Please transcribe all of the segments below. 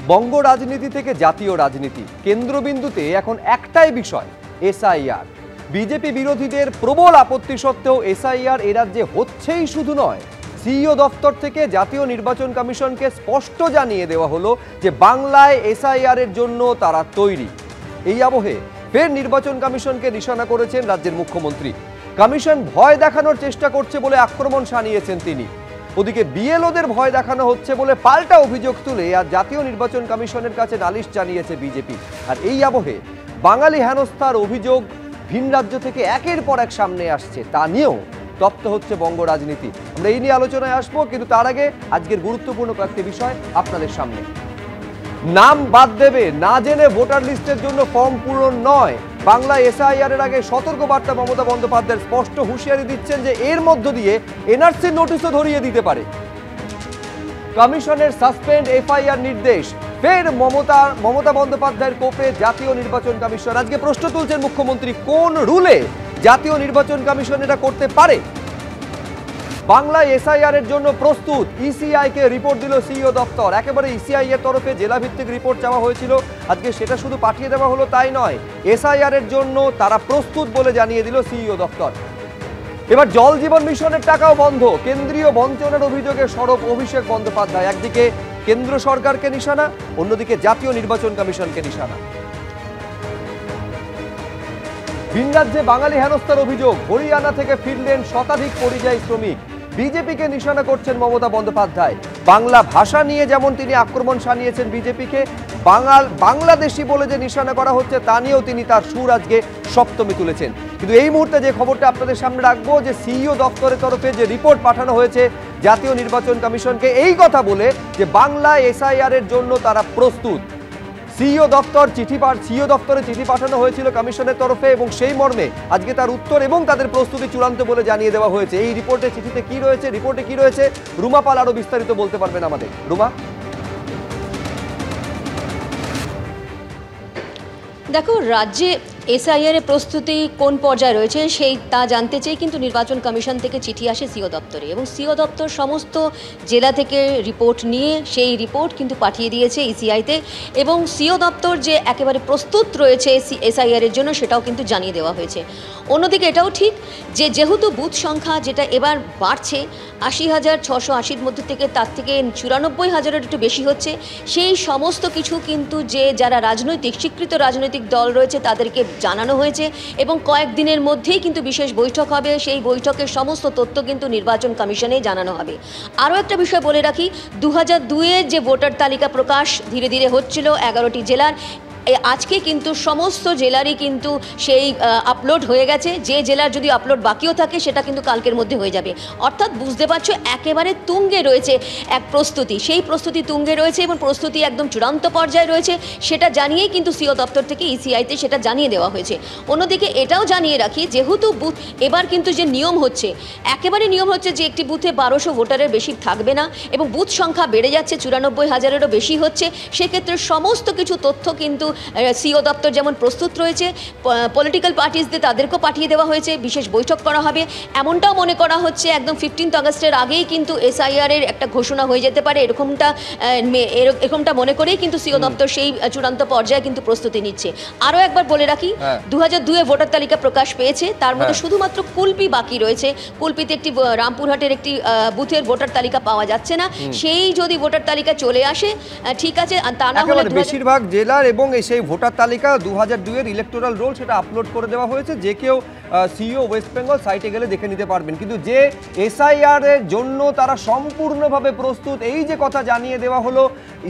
বঙ্গ রাজনীতি থেকে জাতীয় রাজনীতি কেন্দ্রবিন্দুতে এখন একটাই বিষয়, এসআইআর। বিজেপি বিরোধীদের প্রবল আপত্তি সত্ত্বেও এসআইআর এ রাজ্যে হচ্ছেই শুধু নয়, সিইও দপ্তর থেকে জাতীয় নির্বাচন কমিশনকে স্পষ্ট জানিয়ে দেওয়া হলো যে বাংলায় এসআইআর এর জন্য তারা তৈরি। এই আবহে ফের নির্বাচন কমিশনকে নিশানা করেছেন রাজ্যের মুখ্যমন্ত্রী। কমিশন ভয় দেখানোর চেষ্টা করছে বলে আক্রমণ শানিয়েছেন তিনি। ওদিকে বিএলওদের ভয় দেখানো হচ্ছে বলে পাল্টা অভিযোগ তুলে আর জাতীয় নির্বাচন কমিশনের কাছে নালিশ জানিয়েছে বিজেপি। আর এই আবহে বাঙালি হেনস্থার অভিযোগ ভিন রাজ্য থেকে একের পর এক সামনে আসছে, তা নিয়েও তপ্ত হচ্ছে বঙ্গ রাজনীতি। আমরা এই নিয়ে আলোচনায় আসবো, কিন্তু তার আগে আজকের গুরুত্বপূর্ণ কয়েকটি বিষয় আপনাদের সামনে। নাম বাদ দেবে, না জেনে ভোটার লিস্টের জন্য ফর্ম পূরণ নয়। বাংলা এসআইআর এর আগে সতর্ক বার্তা মমতা বন্দ্যোপাধ্যায় স্পষ্ট হুঁশিয়ারি দিচ্ছেন যে এর মধ্য দিয়ে এনআরসির নোটিশও ধরিয়ে দিতে পারে। কমিশনের সাসপেন্ড এফআইআর নির্দেশ, ফের মমতা বন্দ্যোপাধ্যায়ের কোপে জাতীয় নির্বাচন কমিশন। আজকে প্রশ্ন তুলছেন মুখ্যমন্ত্রী, কোন রুলে জাতীয় নির্বাচন কমিশন এটা করতে পারে? বাংলায় এসআইআর এর জন্য প্রস্তুত, ইসিআই কে রিপোর্ট দিল সিইও দপ্তর। একেবারে ইসিআই এর তরফে জেলা ভিত্তিক রিপোর্ট চাওয়া হয়েছিল, আজকে সেটা শুধু পাঠিয়ে দেওয়া হলো তাই নয়, এসআইআর এর জন্য তারা প্রস্তুত বলে জানিয়ে দিল সিইও দপ্তর। এবার জল জীবন মিশনের টাকাও বন্ধ, কেন্দ্রীয় বঞ্চনার অভিযোগে সরব অভিষেক বন্দ্যোপাধ্যায়। একদিকে কেন্দ্র সরকারকে নিশানা, অন্যদিকে জাতীয় নির্বাচন কমিশনকে নিশানা। ভিন রাজ্যে বাঙালি হেনস্থার অভিযোগ, হরিয়ানা থেকে ফিরলেন শতাধিক পরিযায়ী শ্রমিক। বিজেপিকে নিশানা করছেন মমতা বন্দ্যোপাধ্যায়। বাংলা ভাষা নিয়ে যেমন তিনি আক্রমণ শানিয়েছেন বিজেপিকে, বাংলাদেশি বলে যে নিশানা করা হচ্ছে তা নিয়েও তিনি তার সুর আজকে সপ্তমী তুলেছেন। কিন্তু এই মুহূর্তে যে খবরটা আপনাদের সামনে রাখবো, যে সিইও দপ্তরের তরফে যে রিপোর্ট পাঠানো হয়েছে জাতীয় নির্বাচন কমিশনকে, এই কথা বলে যে বাংলা এসআইআর এর জন্য তারা প্রস্তুত। সিইও দপ্তরে চিঠি পাঠানো হয়েছিল কমিশনের তরফে এবং সেই মর্মে আজকে তার উত্তর এবং তাদের প্রস্তুতি চূড়ান্ত বলে জানিয়ে দেওয়া হয়েছে। এই রিপোর্টে চিঠিতে কি রয়েছে, রিপোর্টে কি রয়েছে, রুমা পাল আরো বিস্তারিত বলতে পারবেন আমাদের। রুমা, দেখো, রাজ্যে এসআইআর এর প্রস্তুতি কোন পর্যায়ে রয়েছে সেই তা জানতে চেয়ে কিন্তু নির্বাচন কমিশন থেকে চিঠি আসে সিইও দপ্তরে, এবং সিইও দপ্তর সমস্ত জেলা থেকে রিপোর্ট নিয়ে সেই রিপোর্ট কিন্তু পাঠিয়ে দিয়েছে ইসিআইতে, এবং সিইও দপ্তর যে একেবারে প্রস্তুত রয়েছে এসআইআর এর জন্য সেটাও কিন্তু জানিয়ে দেওয়া হয়েছে। অন্যদিকে এটাও ঠিক যে যেহেতু বুথ সংখ্যা যেটা এবার বাড়ছে ৮০,৬৮০ মধ্যে থেকে তার থেকে ৯৪,০০০-এর একটু বেশি হচ্ছে, সেই সমস্ত কিছু কিন্তু যে যারা স্বীকৃত রাজনৈতিক দল রয়েছে তাদেরকে জানানো হয়েছে, এবং কয়েকদিনের মধ্যেই কিন্তু বিশেষ বৈঠক হবে। সেই বৈঠকের সমস্ত তথ্য কিন্তু নির্বাচন কমিশনে জানানো হবে। আরও একটা বিষয় বলে রাখি, ২০০২-এর যে ভোটার তালিকা প্রকাশ ধীরে ধীরে হচ্ছিল ১১টি জেলার, আজকে কিন্তু সমস্ত জেলারই কিন্তু সেই আপলোড হয়ে গেছে। যে জেলার যদি আপলোড বাকিও থাকে সেটা কিন্তু কালকের মধ্যে হয়ে যাবে। অর্থাৎ বুঝতে পারছো একেবারে তুঙ্গে রয়েছে এক প্রস্তুতি, সেই প্রস্তুতি তুঙ্গে রয়েছে এবং প্রস্তুতি একদম চূড়ান্ত পর্যায়ে রয়েছে। সেটা জানিয়েই কিন্তু সিইও দপ্তর থেকে ইসিআইতে সেটা জানিয়ে দেওয়া হয়েছে। অন্যদিকে এটাও জানিয়ে রাখি, যেহেতু বুথ এবার কিন্তু যে নিয়ম হচ্ছে, একেবারে নিয়ম হচ্ছে যে একটি বুথে ১২০০ ভোটারের বেশি থাকবে না, এবং বুথ সংখ্যা বেড়ে যাচ্ছে ৯৪,০০০-এরও বেশি হচ্ছে। সেক্ষেত্রে সমস্ত কিছু তথ্য কিন্তু সিইও দপ্তর যেমন প্রস্তুত রয়েছে, পলিটিক্যাল পার্টিসদের তাদেরকেও পাঠিয়ে দেওয়া হয়েছে, বিশেষ বৈঠক করা হবে। এমনটাও মনে করা হচ্ছে একদম 15 আগস্টের আগেই কিন্তু এসআইআর এর একটা ঘোষণা হয়ে যেতে পারে, এরকমটা মনে করেই কিন্তু সিইও দপ্তর সেই চূড়ান্ত পর্যায়ে কিন্তু প্রস্তুতি নিচ্ছে। আরও একবার বলে রাখি, ২০০২-এ ভোটার তালিকা প্রকাশ পেয়েছে, তার মধ্যে শুধুমাত্র কুলপি বাকি রয়েছে। কুলপিতে একটি রামপুরহাটের একটি বুথের ভোটার তালিকা পাওয়া যাচ্ছে না, সেই যদি ভোটার তালিকা চলে আসে ঠিক আছে, তা না হলে বেশিরভাগ জেলার এবং সেই ভোটার তালিকা ২০০২-এর ইলেকটোরাল রোল সেটা আপলোড করে দেওয়া হয়েছে, যে কেউ সিইও ওয়েস্ট বেঙ্গল সাইটে গেলে দেখে নিতে পারবেন। কিন্তু যে এসআইআর এর জন্য তারা সম্পূর্ণভাবে প্রস্তুত, এই যে কথা জানিয়ে দেওয়া হলো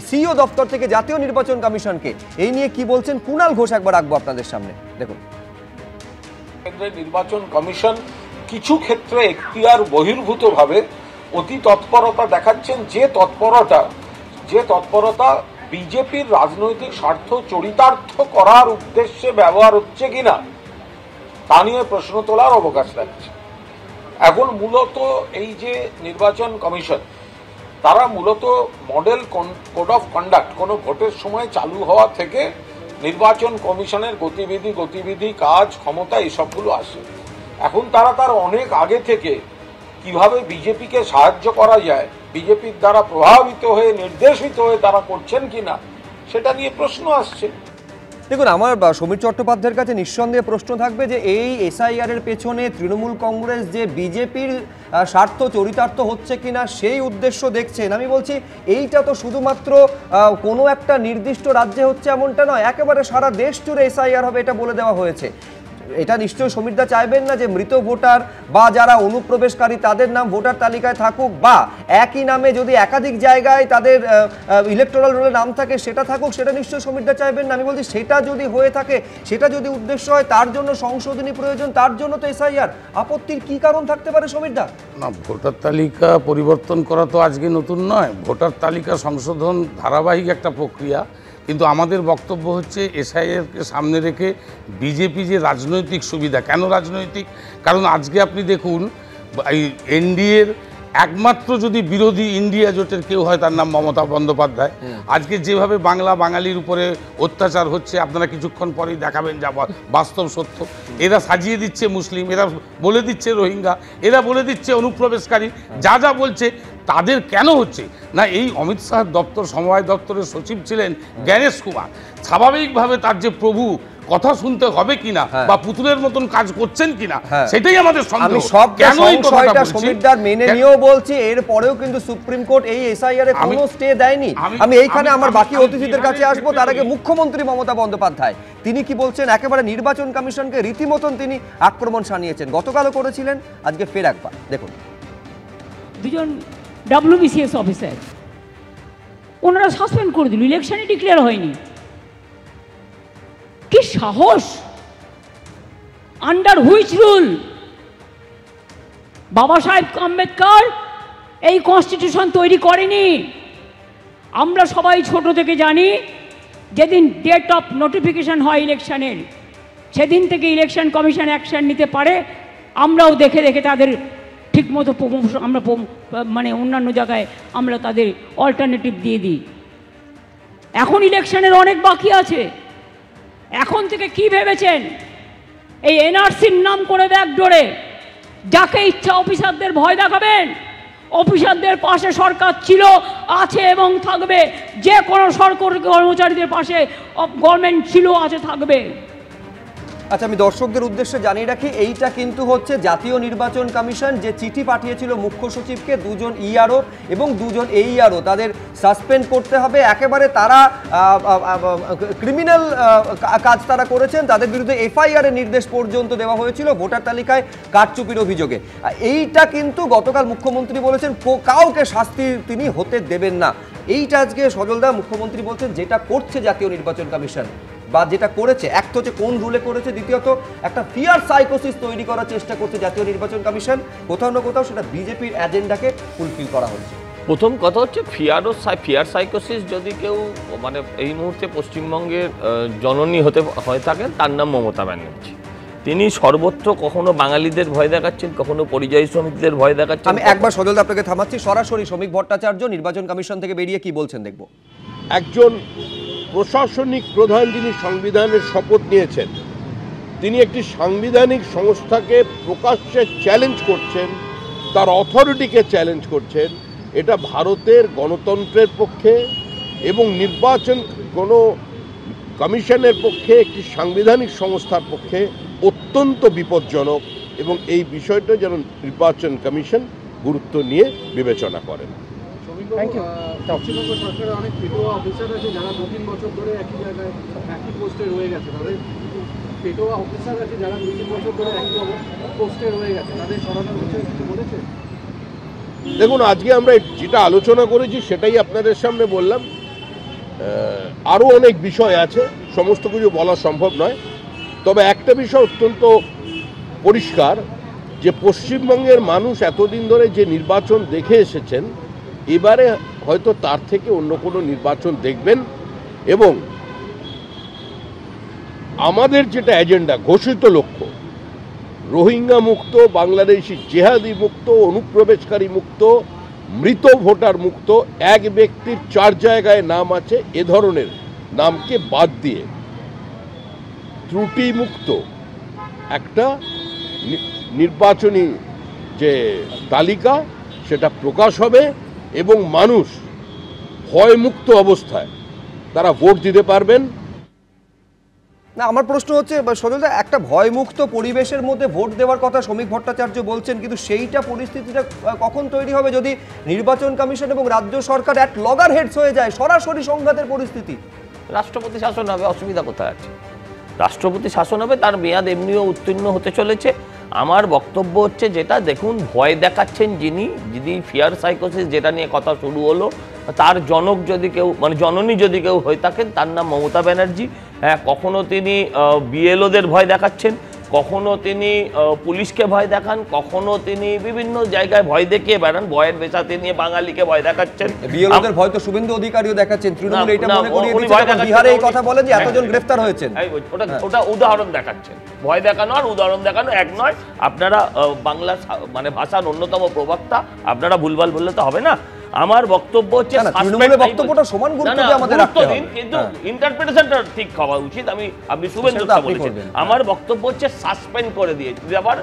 সিইও দপ্তর থেকে জাতীয় নির্বাচন কমিশনকে, এই নিয়ে কি বলছেন কুণাল ঘোষ একবার রাখবো আপনাদের সামনে। দেখুন, নির্বাচন কমিশন কিছু ক্ষেত্রে এখতিয়ার বহির্ভূতভাবে অতি তৎপরতা দেখাচ্ছেন। যে তৎপরতা বিজেপির রাজনৈতিক স্বার্থ চরিতার্থ করার উদ্দেশ্যে ব্যবহার হচ্ছে কিনা তা নিয়ে প্রশ্ন তোলার অবকাশ রাখছে। এখন মূলত এই যে নির্বাচন কমিশন, তারা মূলত মডেল কোড অফ কন্ডাক্ট কোনো ভোটের সময় চালু হওয়া থেকে নির্বাচন কমিশনের গতিবিধি কাজ ক্ষমতা এসবগুলো আসে। এখন তারা তার অনেক আগে থেকে কিভাবে বিজেপিকে সাহায্য করা যায়, বিজেপির দ্বারা প্রভাবিত হয়ে নির্দেশিত হয়ে তারা করছেন কিনা সেটা নিয়ে প্রশ্ন আসছে। দেখুন, আমার সমীর চট্টোপাধ্যায়ের কাছে নিঃসন্দেহে প্রশ্ন থাকবে যে এই এসআইআর এর পেছনে তৃণমূল কংগ্রেস যে বিজেপির স্বার্থ চরিতার্থ হচ্ছে কিনা সেই উদ্দেশ্য দেখছেন। আমি বলছি এইটা তো শুধুমাত্র কোনো একটা নির্দিষ্ট রাজ্যে হচ্ছে এমনটা নয়, একেবারে সারা দেশ জুড়ে এসআইআর হবে এটা বলে দেওয়া হয়েছে। এটা নিশ্চয়ই সমীরদা চাইবেন না যে মৃত ভোটার বা যারা অনুপ্রবেশকারী তাদের নাম ভোটার তালিকায় থাকুক, বা একই নামে যদি একাধিক জায়গায় তাদের ইলেকটোরাল রোলে নাম থাকে সেটা থাকুক, সেটা নিশ্চয়ই সমীরদা চাইবেন না। আমি বলছি সেটা যদি হয়ে থাকে, সেটা যদি উদ্দেশ্য হয়, তার জন্য সংশোধনী প্রয়োজন, তার জন্য তো এসআইআর। আপত্তির কি কারণ থাকতে পারে সমীরদা? না, ভোটার তালিকা পরিবর্তন করা তো আজকে নতুন নয়, ভোটার তালিকা সংশোধন ধারাবাহিক একটা প্রক্রিয়া। কিন্তু আমাদের বক্তব্য হচ্ছে এসআইআরকে সামনে রেখে বিজেপি যে রাজনৈতিক সুবিধা, কেন রাজনৈতিক? কারণ আজকে আপনি দেখুন এই এনডিএর একমাত্র যদি বিরোধী ইন্ডিয়া জোটের কেউ হয় তার নাম মমতা বন্দ্যোপাধ্যায়। আজকে যেভাবে বাংলা বাঙালির উপরে অত্যাচার হচ্ছে আপনারা কিছুক্ষণ পরেই দেখাবেন যা বাস্তব সত্য। এরা সাজিয়ে দিচ্ছে মুসলিম, এরা বলে দিচ্ছে রোহিঙ্গা, এরা বলে দিচ্ছে অনুপ্রবেশকারী, যা যা বলছে তাদের কেন হচ্ছে না? এই অমিত শাহের দপ্তর, সমবায় দপ্তরের সচিব ছিলেন জ্ঞানেশ কুমার, স্বাভাবিকভাবে তার যে প্রভু কথা শুনতে হবে কিনা বা পুতুলের মতন কাজ করছেন কিনা সেটাই আমাদের সন্দেহ। আমি সব বিষয়টা সমীরদার মেনে নিয়েও বলছি, এর পরেও কিন্তু সুপ্রিম কোর্ট এই এসআইআর এর কোনো স্টে দেয়নি। আমি এইখানে আমার বাকি অতিথিদের কাছে আসবো, তার আগে মুখ্যমন্ত্রী মমতা বন্দ্যোপাধ্যায় তিনি কি বলছেন? একেবারে নির্বাচন কমিশনকে রীতিমতন তিনি আক্রমণ শানিয়েছেন, গতকালও করেছিলেন, আজকে ফের একবার দেখুন। দুজন WBCS অফিসার ওনারা সাসপেন্ড করে দিল, ইলেকশনে ডিক্লেয়ার হয়নি। কি সাহস! Under which rule? বাবা সাহেব আম্বেদকর এই কনস্টিটিউশন তৈরি করেনি। আমরা সবাই ছোট থেকে জানি যেদিন ডেট অফ নোটিফিকেশন হয় ইলেকশনের, সেদিন থেকে ইলেকশন কমিশন অ্যাকশন নিতে পারে। আমরাও দেখে দেখে তাদের ঠিকমতো আমরা মানে অন্যান্য জায়গায় আমরা তাদের অল্টারনেটিভ দিয়ে দিই। এখন ইলেকশনের অনেক বাকি আছে। এখন থেকে কি ভেবেছেন এই এনআরসির নাম করে ব্যাকডোরে যাকে ইচ্ছা অফিসারদের ভয় দেখাবেন? অফিসারদের পাশে সরকার ছিল, আছে এবং থাকবে। যে কোনো সরকারি কর্মচারীদের পাশে গভর্নমেন্ট ছিল, আছে, থাকবে। আচ্ছা, আমি দর্শকদের উদ্দেশ্যে জানিয়ে রাখি, এইটা কিন্তু হচ্ছে জাতীয় নির্বাচন কমিশন যে চিঠি পাঠিয়েছিল মুখ্য সচিবকে, দুজন ইআরও এবং দুজন এইআরও তাদের সাসপেন্ড করতে হবে। একেবারে তারা ক্রিমিনাল কাজ তারা করেছেন, তাদের বিরুদ্ধে এফআইআর এর নির্দেশ পর্যন্ত দেওয়া হয়েছিল ভোটার তালিকায় কারচুপির অভিযোগে। এইটা কিন্তু গতকাল মুখ্যমন্ত্রী বলেছেন কাউকে শাস্তি তিনি হতে দেবেন না। এইটা আজকে সজলদা মুখ্যমন্ত্রী বলছেন যেটা করছে জাতীয় নির্বাচন কমিশন বা যেটা করেছে, এক তো হচ্ছে কোন রুলে করেছে, দ্বিতীয়ত একটা ফিয়ার সাইকোসিস তৈরি করার চেষ্টা করছে জাতীয় নির্বাচন কমিশন। কোথাও না কোথাও সেটা বিজেপির এজেন্ডাকে ফুলফিল করা হচ্ছে। প্রথম কথা হচ্ছে ফিয়ার সাইকোসিস যদি কেউ মানে এই মুহূর্তে পশ্চিমবঙ্গের জননী হয়ে থাকেন তার নাম মমতা ব্যানার্জি। তিনি সর্বত্র কখনো বাঙালিদের ভয় দেখাচ্ছেন, কখনো পরিযায়ী শ্রমিকদের ভয় দেখাচ্ছেন। আমি একবার সজলদা আপনাকে থামাচ্ছি, সরাসরি শ্রমিক ভট্টাচার্য নির্বাচন কমিশন থেকে বেরিয়ে কি বলছেন দেখব। একজন প্রশাসনিক প্রধান যিনি সংবিধানের শপথ নিয়েছেন, তিনি একটি সাংবিধানিক সংস্থাকে প্রকাশ্যে চ্যালেঞ্জ করছেন, তার অথরিটিকে চ্যালেঞ্জ করছেন। এটা ভারতের গণতন্ত্রের পক্ষে এবং নির্বাচন কোনো কমিশনের পক্ষে, একটি সাংবিধানিক সংস্থার পক্ষে অত্যন্ত বিপজ্জনক, এবং এই বিষয়টা যেন নির্বাচন কমিশন গুরুত্ব নিয়ে বিবেচনা করেন। পশ্চিমবঙ্গ সরকারের অনেক পেটোয়া অফিসার আছে যারা 2-3 বছর ধরে একই জায়গায় একই পোস্টে রয়ে গেছে। তাদের পেটোয়া অফিসার আছে যারা 2-3 বছর ধরে একই পোস্টে রয়ে গেছে, তাদের সরানোর বিষয়ে কিছু বলেছে? দেখুন, আজকে আমরা যেটা আলোচনা করেছি সেটাই আপনাদের সামনে বললাম। আরও অনেক বিষয় আছে, সমস্ত কিছু বলা সম্ভব নয়। তবে একটা বিষয় অত্যন্ত পরিষ্কার যে পশ্চিমবঙ্গের মানুষ এতদিন ধরে যে নির্বাচন দেখে এসেছেন, এবারে হয়তো তার থেকে অন্য কোনো নির্বাচন দেখবেন। এবং আমাদের যেটা এজেন্ডা, ঘোষিত লক্ষ্য, রোহিঙ্গা মুক্ত, বাংলাদেশি জেহাদি মুক্ত, অনুপ্রবেশকারী মুক্ত, মৃত ভোটার মুক্ত, এক ব্যক্তির 4 জায়গায় নাম আছে এ ধরনের নামকে বাদ দিয়ে ত্রুটি মুক্ত একটা নির্বাচনী যে তালিকা সেটা প্রকাশ হবে এবং মানুষ ভয়মুক্ত অবস্থায় তারা ভোট দিতে পারবেন। না, আমার প্রশ্ন হচ্ছে সজলদা, একটা ভয়মুক্ত পরিবেশের মধ্যে ভোট দেওয়ার কথা শ্রমিক ভট্টাচার্য বলছেন, কিন্তু সেইটা পরিস্থিতিটা কখন তৈরি হবে যদি নির্বাচন কমিশন এবং রাজ্য সরকার অ্যাট লগার হেডস হয়ে যায়, সরাসরি সংঘাতের পরিস্থিতি? রাষ্ট্রপতি শাসন হবে, অসুবিধা কোথায় আছে? রাষ্ট্রপতি শাসন হবে, তার মেয়াদ এমনিও উত্তীর্ণ হতে চলেছে। আমার বক্তব্য হচ্ছে যেটা, দেখুন, ভয় দেখাচ্ছেন যিনি ফিয়ার সাইকোসিস যেটা নিয়ে কথা শুরু হলো, তার জনক যদি কেউ, মানে জননী যদি কেউ হয়ে থাকেন, তার নাম মমতা ব্যানার্জি। হ্যাঁ, কখনো তিনি বিএলওদের ভয় দেখাচ্ছেন, কখনো তিনি পুলিশকে ভয় দেখান, কখনো তিনি বিভিন্ন জায়গায় ভয় দেখিয়ে বেড়ান, ভয়ের বেচাতে নিয়ে বাঙালিকে ভয় দেখাচ্ছেন। বিএলওদের ভয় তো শুভেন্দু অধিকারীও দেখাচ্ছেন, তৃণমূল এটা মনে করিয়ে দিচ্ছে, বিহারে এই কথা বলেন যে এতজন গ্রেফতার হয়েছেন। ওটা উদাহরণ দেখাচ্ছেন, ভয় দেখানো আর উদাহরণ দেখানো এক নয়। আপনারা বাংলা মানে ভাষার অন্যতম প্রবক্তা, আপনারা ভুলভাল বললে তো হবে না। আমার বক্তব্য হচ্ছে বক্তব্যটা সমান গুরুত্ব দিয়ে আমাদের রাখতে হবে, কিন্তু ইন্টারপ্রিটেশনটা ঠিক হওয়া উচিত। আপনি শুভেন্দুটা বলেছেন, আমার বক্তব্য হচ্ছে সাসপেন্ড করে দিয়েছে, আবার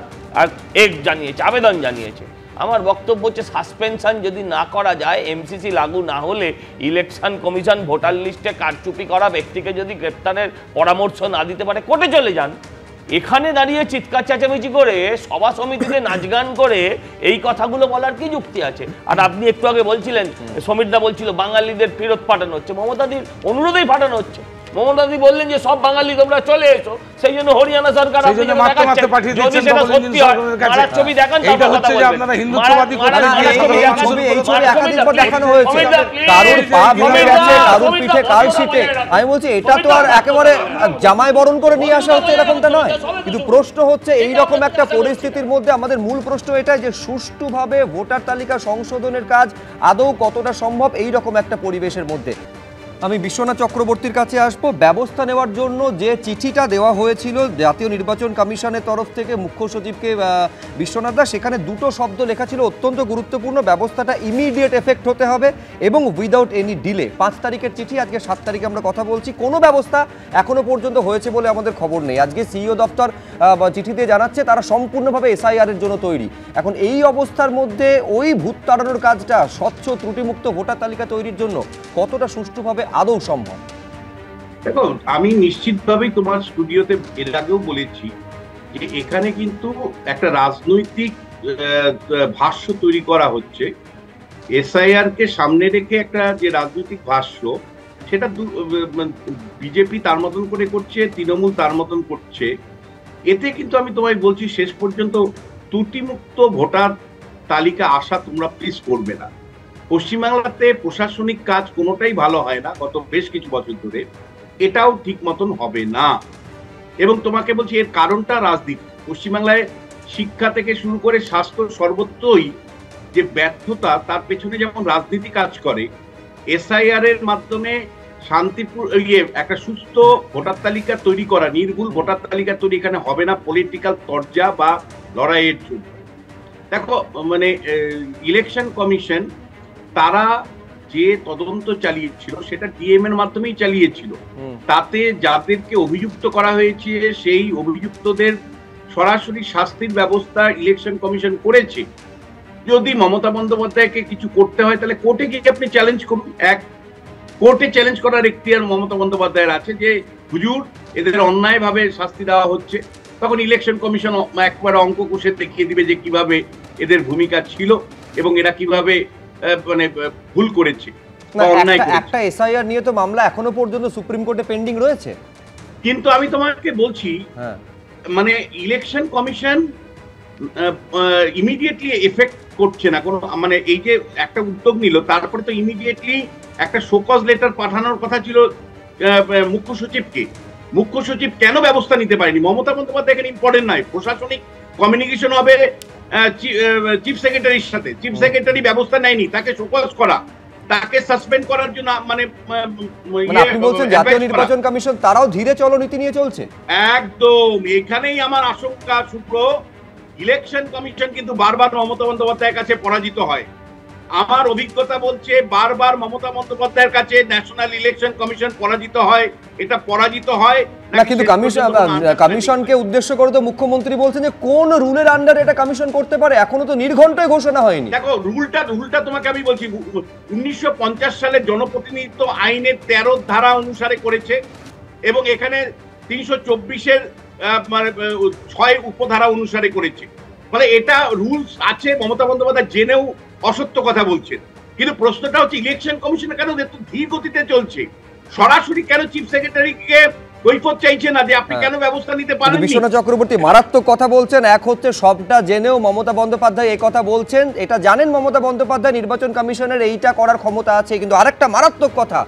জানিয়েছে, আবেদন জানিয়েছে। আমার বক্তব্য হচ্ছে সাসপেনশন যদি না করা যায়, এমসিসি লাগু না হলে ইলেকশন কমিশন ভোটার লিস্টে কারচুপি করা ব্যক্তিকে যদি গ্রেপ্তারের পরামর্শ না দিতে পারে, কোর্টে চলে যান। এখানে দাঁড়িয়ে চিৎকার চেঁচামেচি করে, সভা সমিতিতে নাচ গান করে এই কথাগুলো বলার কি যুক্তি আছে? আর আপনি একটু আগে বলছিলেন, সমীরদা বলছিল বাঙালিদের ফেরত পাঠানো হচ্ছে, মমতাদির অনুরোধেই পাঠানো হচ্ছে। মমতাদি বললেন যে সব বাঙালি তোমরা চলে এসো, সেই জন্য হরিয়ানা সরকার ছবি দেখান, দেখানো হয়েছে কারোর পা ভেঙে গেছে, কারোর পিঠে কাল শীতে। আমি বলছি এটা তো আর একেবারে জামাই বরণ করে নিয়ে আসা হচ্ছে এরকমটা নয়, কিন্তু প্রশ্ন হচ্ছে এইরকম একটা পরিস্থিতির মধ্যে আমাদের মূল প্রশ্ন এটাই যে সুষ্ঠুভাবে ভোটার তালিকা সংশোধনের কাজ আদৌ কতটা সম্ভব এইরকম একটা পরিবেশের মধ্যে। আমি বিশ্বনাথ চক্রবর্তীর কাছে আসব। ব্যবস্থা নেওয়ার জন্য যে চিঠিটা দেওয়া হয়েছিল জাতীয় নির্বাচন কমিশনের তরফ থেকে মুখ্য সচিবকে বিশ্বনাথ দা, সেখানে দুটো শব্দ লেখা ছিল অত্যন্ত গুরুত্বপূর্ণ, ব্যবস্থাটা ইমিডিয়েট এফেক্ট হতে হবে এবং উইদাউট এনি ডিলে। 5 তারিখের চিঠি, আজকে 7 তারিখে আমরা কথা বলছি, কোনো ব্যবস্থা এখনো পর্যন্ত হয়েছে বলে আমাদের খবর নেই। আজকে সিইও দপ্তর চিঠিতে জানাচ্ছে তারা সম্পূর্ণভাবে এসআইআর এর জন্য তৈরি। এখন এই অবস্থার মধ্যে ওই ভূত তাড়ানোর কাজটা স্বচ্ছ ত্রুটিমুক্ত ভোটার তালিকা তৈরির জন্য কতটা সুষ্ঠুভাবে আদৌ সম্ভব? দেখো, আমি নিশ্চিতভাবেই তোমার স্টুডিওতে এর আগেও বলেছি যে এখানে কিন্তু একটা রাজনৈতিক ভাষ্য তৈরি করা হচ্ছে। এসআইআর কে সামনে রেখে একটা যে রাজনৈতিক ভাষ্য, সেটা বিজেপি তার মতন করে করছে, তৃণমূল তার মতন করছে। এতে কিন্তু আমি তোমায় বলছি, শেষ পর্যন্ত ত্রুটিমুক্ত ভোটার তালিকা আশা তোমরা প্লিজ করবে না। পশ্চিমবাংলাতে প্রশাসনিক কাজ কোনোটাই ভালো হয় না গত বেশ কিছু বছর ধরে, এটাও ঠিক মতন হবে না। এবং তোমাকে বলছি এর কারণটা রাজনীতি। পশ্চিমবাংলায় শিক্ষা থেকে শুরু করে স্বাস্থ্য সর্বত্রই যে ব্যর্থতা, তার পেছনে যেমন রাজনীতি কাজ করে, এসআইআর এর মাধ্যমে একটা সুস্থ ভোটার তালিকা তৈরি করা, নির্ভুল ভোটার তালিকা তৈরি এখানে হবে না পলিটিক্যাল তরজা বা লড়াইয়ের জন্য। দেখো, মানে ইলেকশন কমিশন তারা যে তদন্ত চালিয়েছিল সেটা ডিএম এর মাধ্যমেই চালিয়েছিল। তাতে যাদেরকে অভিযুক্ত করা হয়েছে সেই অভিযুক্তদের সরাসরি শাস্তির ব্যবস্থা ইলেকশন কমিশন করেছে। যদি মমতা বন্দ্যোপাধ্যায়কে কিছু করতে হয় তাহলে কোর্টে গিয়ে আপনি চ্যালেঞ্জ করুন। কোর্টে চ্যালেঞ্জ করার এখতিয়ার মমতা বন্দ্যোপাধ্যায়ের আছে যে হুজুর এদের অন্যায়ভাবে শাস্তি দেওয়া হচ্ছে। তখন ইলেকশন কমিশন একবার অঙ্ক কষে দেখিয়ে দিবে যে কিভাবে এদের ভূমিকা ছিল এবং এরা কিভাবে মানে ভুল করেছে। একটা এসআইআর নিয়ে তো মামলা এখনো পর্যন্ত সুপ্রিম কোর্টে পেন্ডিং রয়েছে। কিন্তু আমি তোমাকে বলছি, মানে ইলেকশন কমিশন ইমিডিয়েটলি এফেক্ট করছে না কোনো, মানে এই যে একটা উদ্যোগ নিল তারপরে তো ইমিডিয়েটলি একটা শোকজ লেটার পাঠানোর কথা ছিল মুখ্য সচিবকে। মুখ্য সচিব কেন ব্যবস্থা নিতে পারেনি? মমতা বন্দ্যোপাধ্যায় এখানে ইম্পর্টেন্ট নয়, প্রশাসনিক কমিউনিকেশন হবে চিফ সেক্রেটারির সাথে। চিফ সেক্রেটারি ব্যবস্থা নেয়নি, তাকে শোকজ করা, তাকে সাসপেন্ড করার জন্য মানে আপনি বলছেন জাতীয় নির্বাচন কমিশন তারাও ধীরে চলো নীতি নিয়ে চলছে। একদম, এখানেই আমার আশঙ্কা শুক্র। ইলেকশন কমিশন কিন্তু বারবার মমতা বন্দ্যোপাধ্যায়ের কাছে পরাজিত হয়। আমার অভিজ্ঞতা বলছে বারবার মমতা বন্দ্যোপাধ্যায়ের কাছে ন্যাশনাল ইলেকশন কমিশন পরাজিত হয়, এটা পরাজিত হয় না, কিন্তু কমিশনকে উদ্দেশ্য করে তো মুখ্যমন্ত্রী বলছেন যে কোন রুলের আন্ডারে এটা কমিশন করতে পারে, এখনো তো নির্ঘণ্টায় ঘোষণা হয়নি। দেখো রুলটা তোমাকে আমি বলছি, 1950 সালে জনপ্রতিনিধিত্ব আইনের 13 ধারা অনুসারে করেছে এবং এখানে 324-এর মানে 6 উপধারা অনুসারে করেছে। মানে এটা রুলস আছে, মমতা বন্দ্যোপাধ্যায় জেনেও অসত্য কথা বলছেন। কিন্তু প্রশ্নটা হচ্ছে ইলেকশন কমিশন কেন এত ধীর গতিতে চলছে, সরাসরি কেন চিফ সেক্রেটারিকে কৈফিয়ত চাইছে না যে আপনি কেন ব্যবস্থা নিতে পারেন? বিশ্বনাথ চক্রবর্তী মারাত্মক কথা বলছেন। এক হচ্ছে সবটা জেনেও মমতা বন্দ্যোপাধ্যায় এই কথা বলছেন, এটা জানেন মমতা বন্দ্যোপাধ্যায় নির্বাচন কমিশনের এইটা করার ক্ষমতা আছে, কিন্তু আরেকটা মারাত্মক কথা,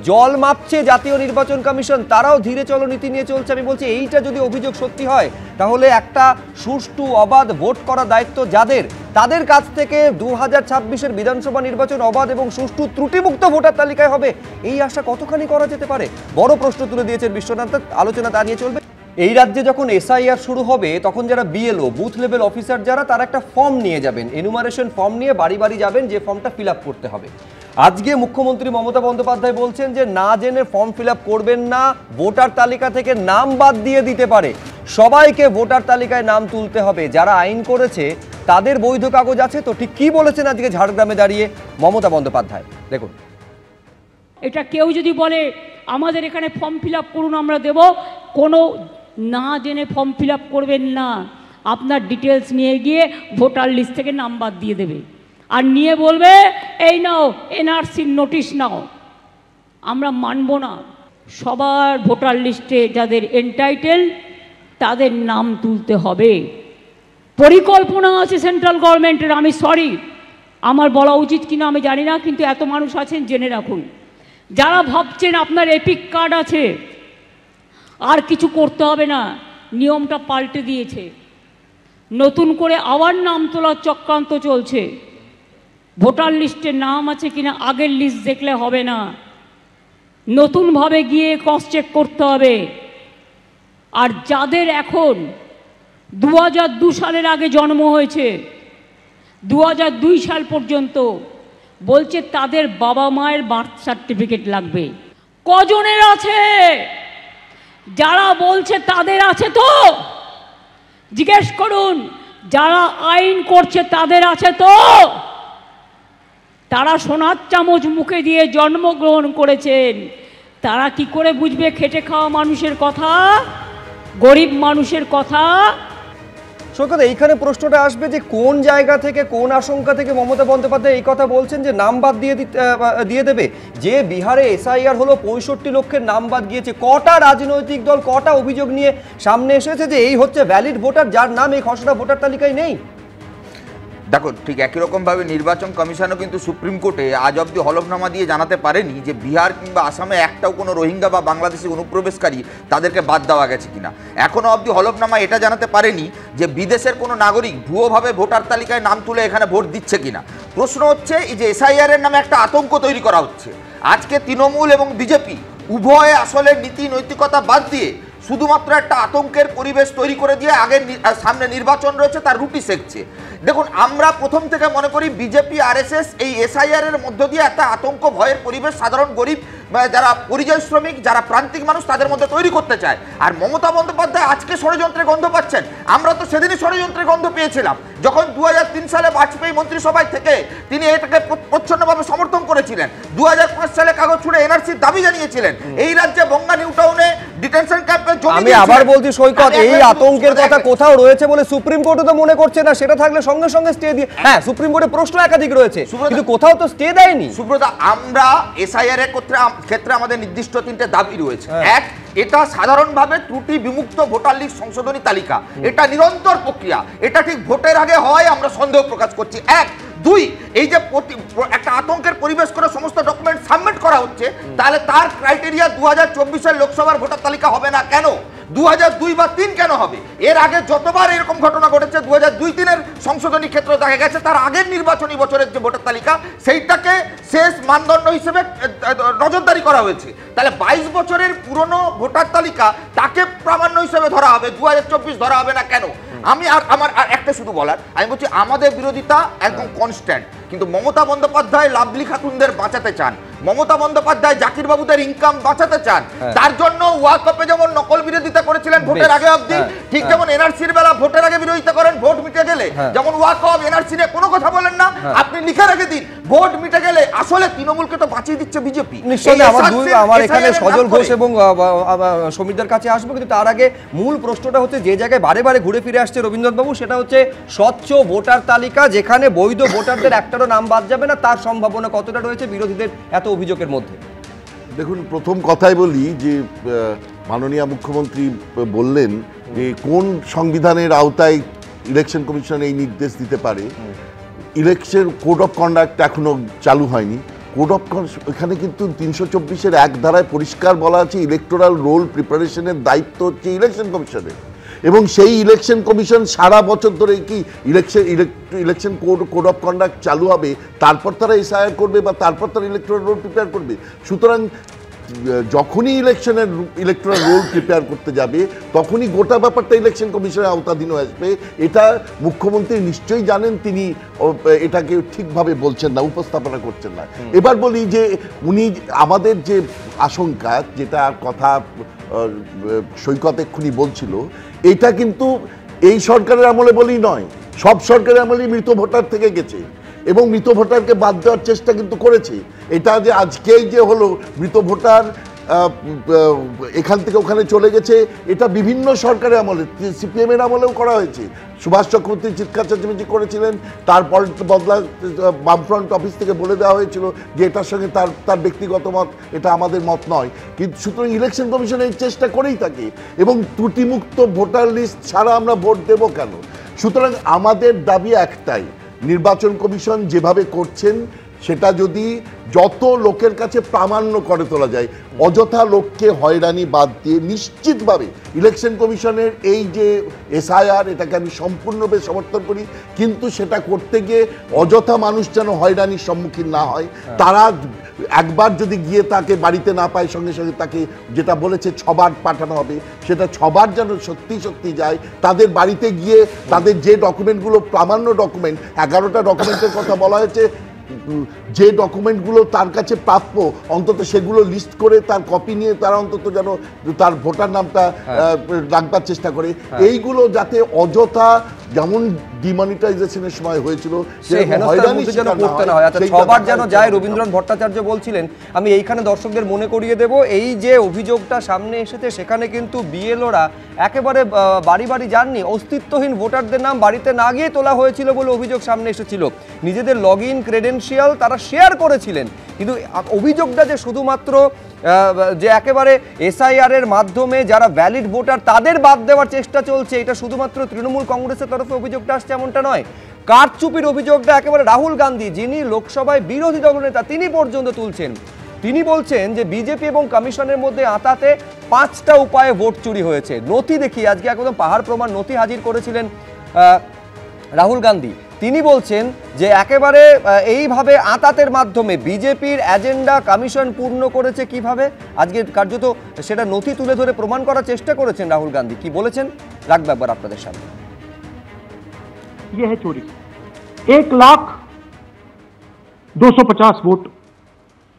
জল মাপছে জাতীয় নির্বাচন কমিশন, তারাও ধীরে চলো নীতি নিয়ে চলছে। আমি বলছি এইটা যদি অভিযোগ সত্যি হয় তাহলে একটা সুষ্ঠু অবাধ ভোট করার দায়িত্ব যাদের, তাদের কাছ থেকে 2026-এর বিধানসভা নির্বাচন অবাধ এবং সুষ্ঠু ত্রুটিমুক্ত ভোটার তালিকায় হবে, এই আশা কতখানি করা যেতে পারে? বড় প্রশ্ন তুলে দিয়েছেন বিশ্বনাথ। আলোচনা তা নিয়ে চলবে। এই রাজ্যে যখন এসআইআর শুরু হবে তখন যারা বিএলও বুথ লেভেল অফিসার যারা, তারা একটা ফর্ম নিয়ে যাবেন, এনুমারেশন ফর্ম নিয়ে বাড়ি বাড়ি যাবেন, যে ফর্মটা ফিল আপ করতে হবে। আজকে মুখ্যমন্ত্রী মমতা বন্দ্যোপাধ্যায় বলছেন যে না জেনে ফর্ম ফিল আপ করবেন না, ভোটার তালিকা থেকে নাম বাদ দিয়ে দিতে পারে, সবাইকে ভোটার তালিকায় নাম তুলতে হবে, যারা আইন করেছে তাদের বৈধ কাগজ আছে। তো ঠিক কি বলেছেন আজকে ঝাড়গ্রামে দাঁড়িয়ে মমতা বন্দ্যোপাধ্যায়, দেখুন। এটা কেউ যদি বলে আমাদের এখানে ফর্ম ফিল আপ করুন আমরা দেব, কোনো না জেনে ফর্ম ফিল আপ করবেন না, আপনার ডিটেলস নিয়ে গিয়ে ভোটার লিস্ট থেকে নাম বাদ দিয়ে দেবে আর নিয়ে বলবে এই নাও এনআরসির নোটিশ নাও। আমরা মানব না। সবার ভোটার লিস্টে যাদের এনটাইটেল তাদের নাম তুলতে হবে। পরিকল্পনা আছে সেন্ট্রাল গভর্নমেন্টের, আমি সরি আমার বলা উচিত কিনা আমি জানি না, কিন্তু এত মানুষ আছেন জেনে রাখুন, যারা ভাবছেন আপনার এপিক কার্ড আছে আর কিছু করতে হবে না, নিয়মটা পাল্টে দিয়েছে, নতুন করে আবার নাম তোলার চক্রান্ত চলছে। ভোটার লিস্টে নাম আছে কিনা আগের লিস্ট দেখলে হবে না, নতুনভাবে গিয়ে ক্রস চেক করতে হবে। আর যাদের এখন 2002 সালের আগে জন্ম হয়েছে, 2002 সাল পর্যন্ত বলছে তাদের বাবা মায়ের বার্থ সার্টিফিকেট লাগবে। কজনের আছে? যারা বলছে তাদের আছে তো জিজ্ঞেস করুন, যারা আইন করছে তাদের আছে তো? তারা সোনার চামচ মুখে দিয়ে জন্মগ্রহণ করেছেন, তারা কি করে বুঝবে খেটে খাওয়া মানুষের কথা, গরিব মানুষের কথা? সৈকত, এইখানে প্রশ্নটা আসবে যে কোন জায়গা থেকে, কোন আশঙ্কা থেকে মমতা বন্দ্যোপাধ্যায় এই কথা বলছেন যে নাম বাদ দিয়ে দেবে? যে বিহারে এসআইআর হলো 65 লক্ষের নাম বাদ গিয়েছে, কটা রাজনৈতিক দল কটা অভিযোগ নিয়ে সামনে এসেছে যে এই হচ্ছে ভ্যালিড ভোটার যার নাম এই খসড়া ভোটার তালিকায় নেই? দেখো, ঠিক একই রকমভাবে নির্বাচন কমিশনও কিন্তু সুপ্রিম কোর্টে আজ অব্দি হলফনামা দিয়ে জানাতে পারেনি যে বিহার কিংবা আসামে একটাও কোনো রোহিঙ্গা বা বাংলাদেশি অনুপ্রবেশকারী তাদেরকে বাদ দেওয়া গেছে কিনা। এখনও অব্দি হলফনামা এটা জানাতে পারেনি যে বিদেশের কোনো নাগরিক ভুয়োভাবে ভোটার তালিকায় নাম তুলে এখানে ভোট দিচ্ছে কিনা। প্রশ্ন হচ্ছে এই যে এসআইআর এর নামে একটা আতঙ্ক তৈরি করা হচ্ছে। আজকে তৃণমূল এবং বিজেপি উভয়ে আসলে নীতি নৈতিকতা বাদ দিয়ে শুধুমাত্র একটা আতঙ্কের পরিবেশ তৈরি করে দিয়ে আগের সামনে নির্বাচন রয়েছে তার রুটি সেকছে। দেখুন, আমরা প্রথম থেকে মনে করি বিজেপি আরএসএস এই এসআইআর এর মধ্য দিয়ে একটা আতঙ্ক ভয়ের পরিবেশ সাধারণ গরিব যারা পরিযায়ী শ্রমিক যারা প্রান্তিক মানুষ তাদের মধ্যে তৈরি করতে চায়। আর মমতা বন্দ্যোপাধ্যায় আজকে ষড়যন্ত্রের গন্ধ পাচ্ছেন। আমরা তো সেদিনই ষড়যন্ত্রের গন্ধ পেয়েছিলাম যখন 2003 সালে বাজপেয়ী মন্ত্রিসভায় থেকে তিনি এটাকে প্রচ্ছন্নভাবে সমর্থন করেছিলেন। 2005 সালে কাগজ ছুঁড়ে এনআরসির দাবি জানিয়েছিলেন। এই রাজ্যে বঙ্গা নিউ টাউনে ডিটেনশন ক্যাম্পে আমি আবার বলছি সৈকত, এই আতঙ্কের কথা কোথাও রয়েছে বলে সুপ্রিম কোর্টও তো মনে করছে না। সেটা থাকলে সঙ্গে সঙ্গে স্টে দিয়ে, হ্যাঁ সুপ্রিম কোর্টে প্রশ্ন একাধিক রয়েছে কিন্তু কোথাও তো স্টে দেয়নি। সুব্রত, আমরা এসআইআর এর ক্ষেত্রে আমাদের নির্দিষ্ট 3টে দাবি রয়েছে। এক, এটা সাধারণভাবে ত্রুটি বিমুক্ত ভোটার লিস্ট সংশোধনী তালিকা, এটা নিরন্তর প্রক্রিয়া, এটা ঠিক ভোটের আগে হয় আমরা সন্দেহ প্রকাশ করছি। এক, দুই, এই যে একটা আতঙ্কের পরিবেশ করে সমস্ত ডকুমেন্ট সাবমিট করা হচ্ছে, তাহলে তার ক্রাইটেরিয়া 2024-এর লোকসভার ভোটার তালিকা হবে না কেন? 2002 বা 3 কেন হবে? এর আগে যতবার এরকম ঘটনা ঘটেছে 2002-3-এর সংশোধনী ক্ষেত্রে দেখা গেছে তার আগের নির্বাচনী বছরের যে ভোটার তালিকা সেইটাকে শেষ মানদণ্ড হিসেবে নজরদারি করা হয়েছে। তাহলে 22 বছরের পুরনো ভোটার তালিকা তাকে প্রামাণ্য হিসেবে ধরা হবে, 2024 ধরা হবে না কেন? আমি আর আমার আর একটা শুধু বলার, আমি বলছি আমাদের বিরোধিতা একদম কনস্ট্যান্ট, কিন্তু মমতা বন্দ্যোপাধ্যায় লাভলি খাতুনদের বাঁচাতে চান, মমতা বন্দ্যোপাধ্যায় জাকির বাবুদের ইনকাম বাঁচাতে চান, তার জন্য ওয়াকফে যেমন নকল বিরোধিতা করেছিলেন ভোটের আগে অবধি, ঠিক যেমন এনআরসির বেলা ভোটের আগে বিরোধিতা করেন, ভোট মিটে গেলে যেমন ওয়াকফ এনআরসি নিয়ে কোনো কথা বলেন না, আপনি লিখে রেখে দিন, ভোট মিটে গেলে আসলে তৃণমূলকে তো বাঁচিয়ে দিচ্ছে বিজেপি। নিশ্চয়ই আমার এখানে সজল ঘোষ এবং সমীরদার কাছে আসবো, কিন্তু তার আগে মূল প্রশ্নটা হচ্ছে যে জায়গায় বারে বারে ঘুরে ফিরে আসছে রবীন্দ্রনাথ বাবু, সেটা হচ্ছে স্বচ্ছ ভোটার তালিকা, যেখানে বৈধ ভোটারদের একটারও নাম বাদ যাবে না, তার সম্ভাবনা কতটা রয়েছে বিরোধীদের এত অভিযোগের মধ্যে? দেখুন, প্রথম কথাই বলি যে মাননীয় মুখ্যমন্ত্রী বললেন যে কোন সংবিধানের আওতায় ইলেকশন কমিশন এই নির্দেশ দিতে পারে। ইলেকশন কোড অফ কন্ডাক্ট এখনো চালু হয়নি। কোড অফ এখানে কিন্তু 324-এর 1 ধারায় পরিষ্কার বলা আছে ইলেকটোরাল রোল প্রিপারেশনের দায়িত্ব হচ্ছে ইলেকশন কমিশনের, এবং সেই ইলেকশন কমিশন সারা বছর ধরে কি ইলেকশন কোড অফ কন্ডাক্ট চালু হবে, তারপর তারা এসআইআর করবে বা তারপর তারা ইলেকটোরাল রোল প্রিপেয়ার করবে। সুতরাং যখনই ইলেকটোরাল রোল প্রিপেয়ার করতে যাবে তখনই গোটা ব্যাপারটা ইলেকশন কমিশনের আওতাধীন আসবে। এটা মুখ্যমন্ত্রী নিশ্চয়ই জানেন, তিনি এটাকে ঠিকভাবে বলছেন না, উপস্থাপনা করছেন না। এবার বলি যে উনি আমাদের যে আশঙ্কা, যেটা কথা সৈকত এক্ষুনি বলছিল, এটা কিন্তু এই সরকারের আমলে বলেই নয়, সব সরকারের আমলেই মৃত ভোটার থেকে গেছে এবং মৃত ভোটারকে বাদ দেওয়ার চেষ্টা কিন্তু করেছে। এটা যে আজকেই যে হলো মৃত ভোটার এখান থেকে ওখানে চলে গেছে, এটা বিভিন্ন সরকারের আমলে, সিপিএমের আমলেও করা হয়েছে। সুভাষ চক্রবর্তী চিৎকার চেঁচামেচি করেছিলেন, তারপর বদলা বামফ্রন্ট অফিস থেকে বলে দেওয়া হয়েছিল যে এটার সঙ্গে তার ব্যক্তিগত মত, এটা আমাদের মত নয়। কিন্তু সুতরাং ইলেকশন কমিশন এই চেষ্টা করেই থাকে, এবং ত্রুটিমুক্ত ভোটার লিস্ট ছাড়া আমরা ভোট দেব কেন? সুতরাং আমাদের দাবি একটাই, নির্বাচন কমিশন যেভাবে করছেন সেটা যদি যত লোকের কাছে প্রামাণ্য করে তোলা যায়, অযথা লোককে হয়রানি বাদ দিয়ে নিশ্চিতভাবে ইলেকশন কমিশনের এই যে এসআইআর, এটাকে আমি সম্পূর্ণভাবে সমর্থন করি, কিন্তু সেটা করতে গিয়ে অযথা মানুষ যেন হয়রানির সম্মুখীন না হয়। তারা একবার যদি গিয়ে তাকে বাড়িতে না পায়, সঙ্গে সঙ্গে তাকে যেটা বলেছে 6 বার পাঠানো হবে, সেটা 6 বার যেন সত্যি সত্যি যায়। তাদের বাড়িতে গিয়ে তাদের যে ডকুমেন্টগুলো প্রামাণ্য ডকুমেন্ট, 11টা ডকুমেন্টের কথা বলা হয়েছে, যে ডকুমেন্টগুলো তার কাছে প্রাপ্য অন্তত সেগুলো লিস্ট করে তার কপি নিয়ে তারা অন্তত যেন তার ভোটার নামটা রাখবার চেষ্টা করে। এইগুলো যাতে অযথা, যেমন ডিমনিটাইজেশনের সময় হয়েছিল, সবার যেন যায়। রবীন্দ্রনাথ ভট্টাচার্য বলছিলেন, আমি এইখানে দর্শকদের মনে করিয়ে দেব, এই যে অভিযোগটা সামনে এসেছে সেখানে কিন্তু বিএলওরা একেবারে বাড়ি বাড়ি যাননি, অস্তিত্বহীন ভোটারদের নাম বাড়িতে না গিয়ে তোলা হয়েছিল বলে অভিযোগ সামনে এসেছিল। নিজেদের লগ ইন ক্রেডেনশিয়াল তারা শেয়ার করেছিলেন, কিন্তু অভিযোগটা যে শুধুমাত্র যে একেবারে এসআইআর এর মাধ্যমে যারা ভ্যালিড ভোটার তাদের বাদ দেওয়ার চেষ্টা চলছে, এটা শুধুমাত্র তৃণমূল কংগ্রেসের তরফে অভিযোগটা আসছে এমনটা নয়। কারচুপির অভিযোগটা একেবারে রাহুল গান্ধী, যিনি লোকসভায় বিরোধী দলনেতা, তিনি পর্যন্ত তুলছেন। তিনি বলছেন যে বিজেপি এবং কমিশনের মধ্যে আঁতাতে 5টা উপায়ে ভোট চুরি হয়েছে। নথি দেখি, আজকে একদম পাহাড় প্রমাণ নথি হাজির করেছিলেন রাহুল গান্ধী। তিনি বলছেন যে একেবারে এইভাবে আঁতাতের মাধ্যমে বিজেপির এজেন্ডা কমিশন পূর্ণ করেছে কিভাবে, আজকে কার্যত সেটা নথি তুলে ধরে প্রমাণ করার চেষ্টা করেছেন রাহুল গান্ধী। কি বলেছেন রাখবো একবার আপনাদের সামনে। ये है चोरी। 1,02,50 वोट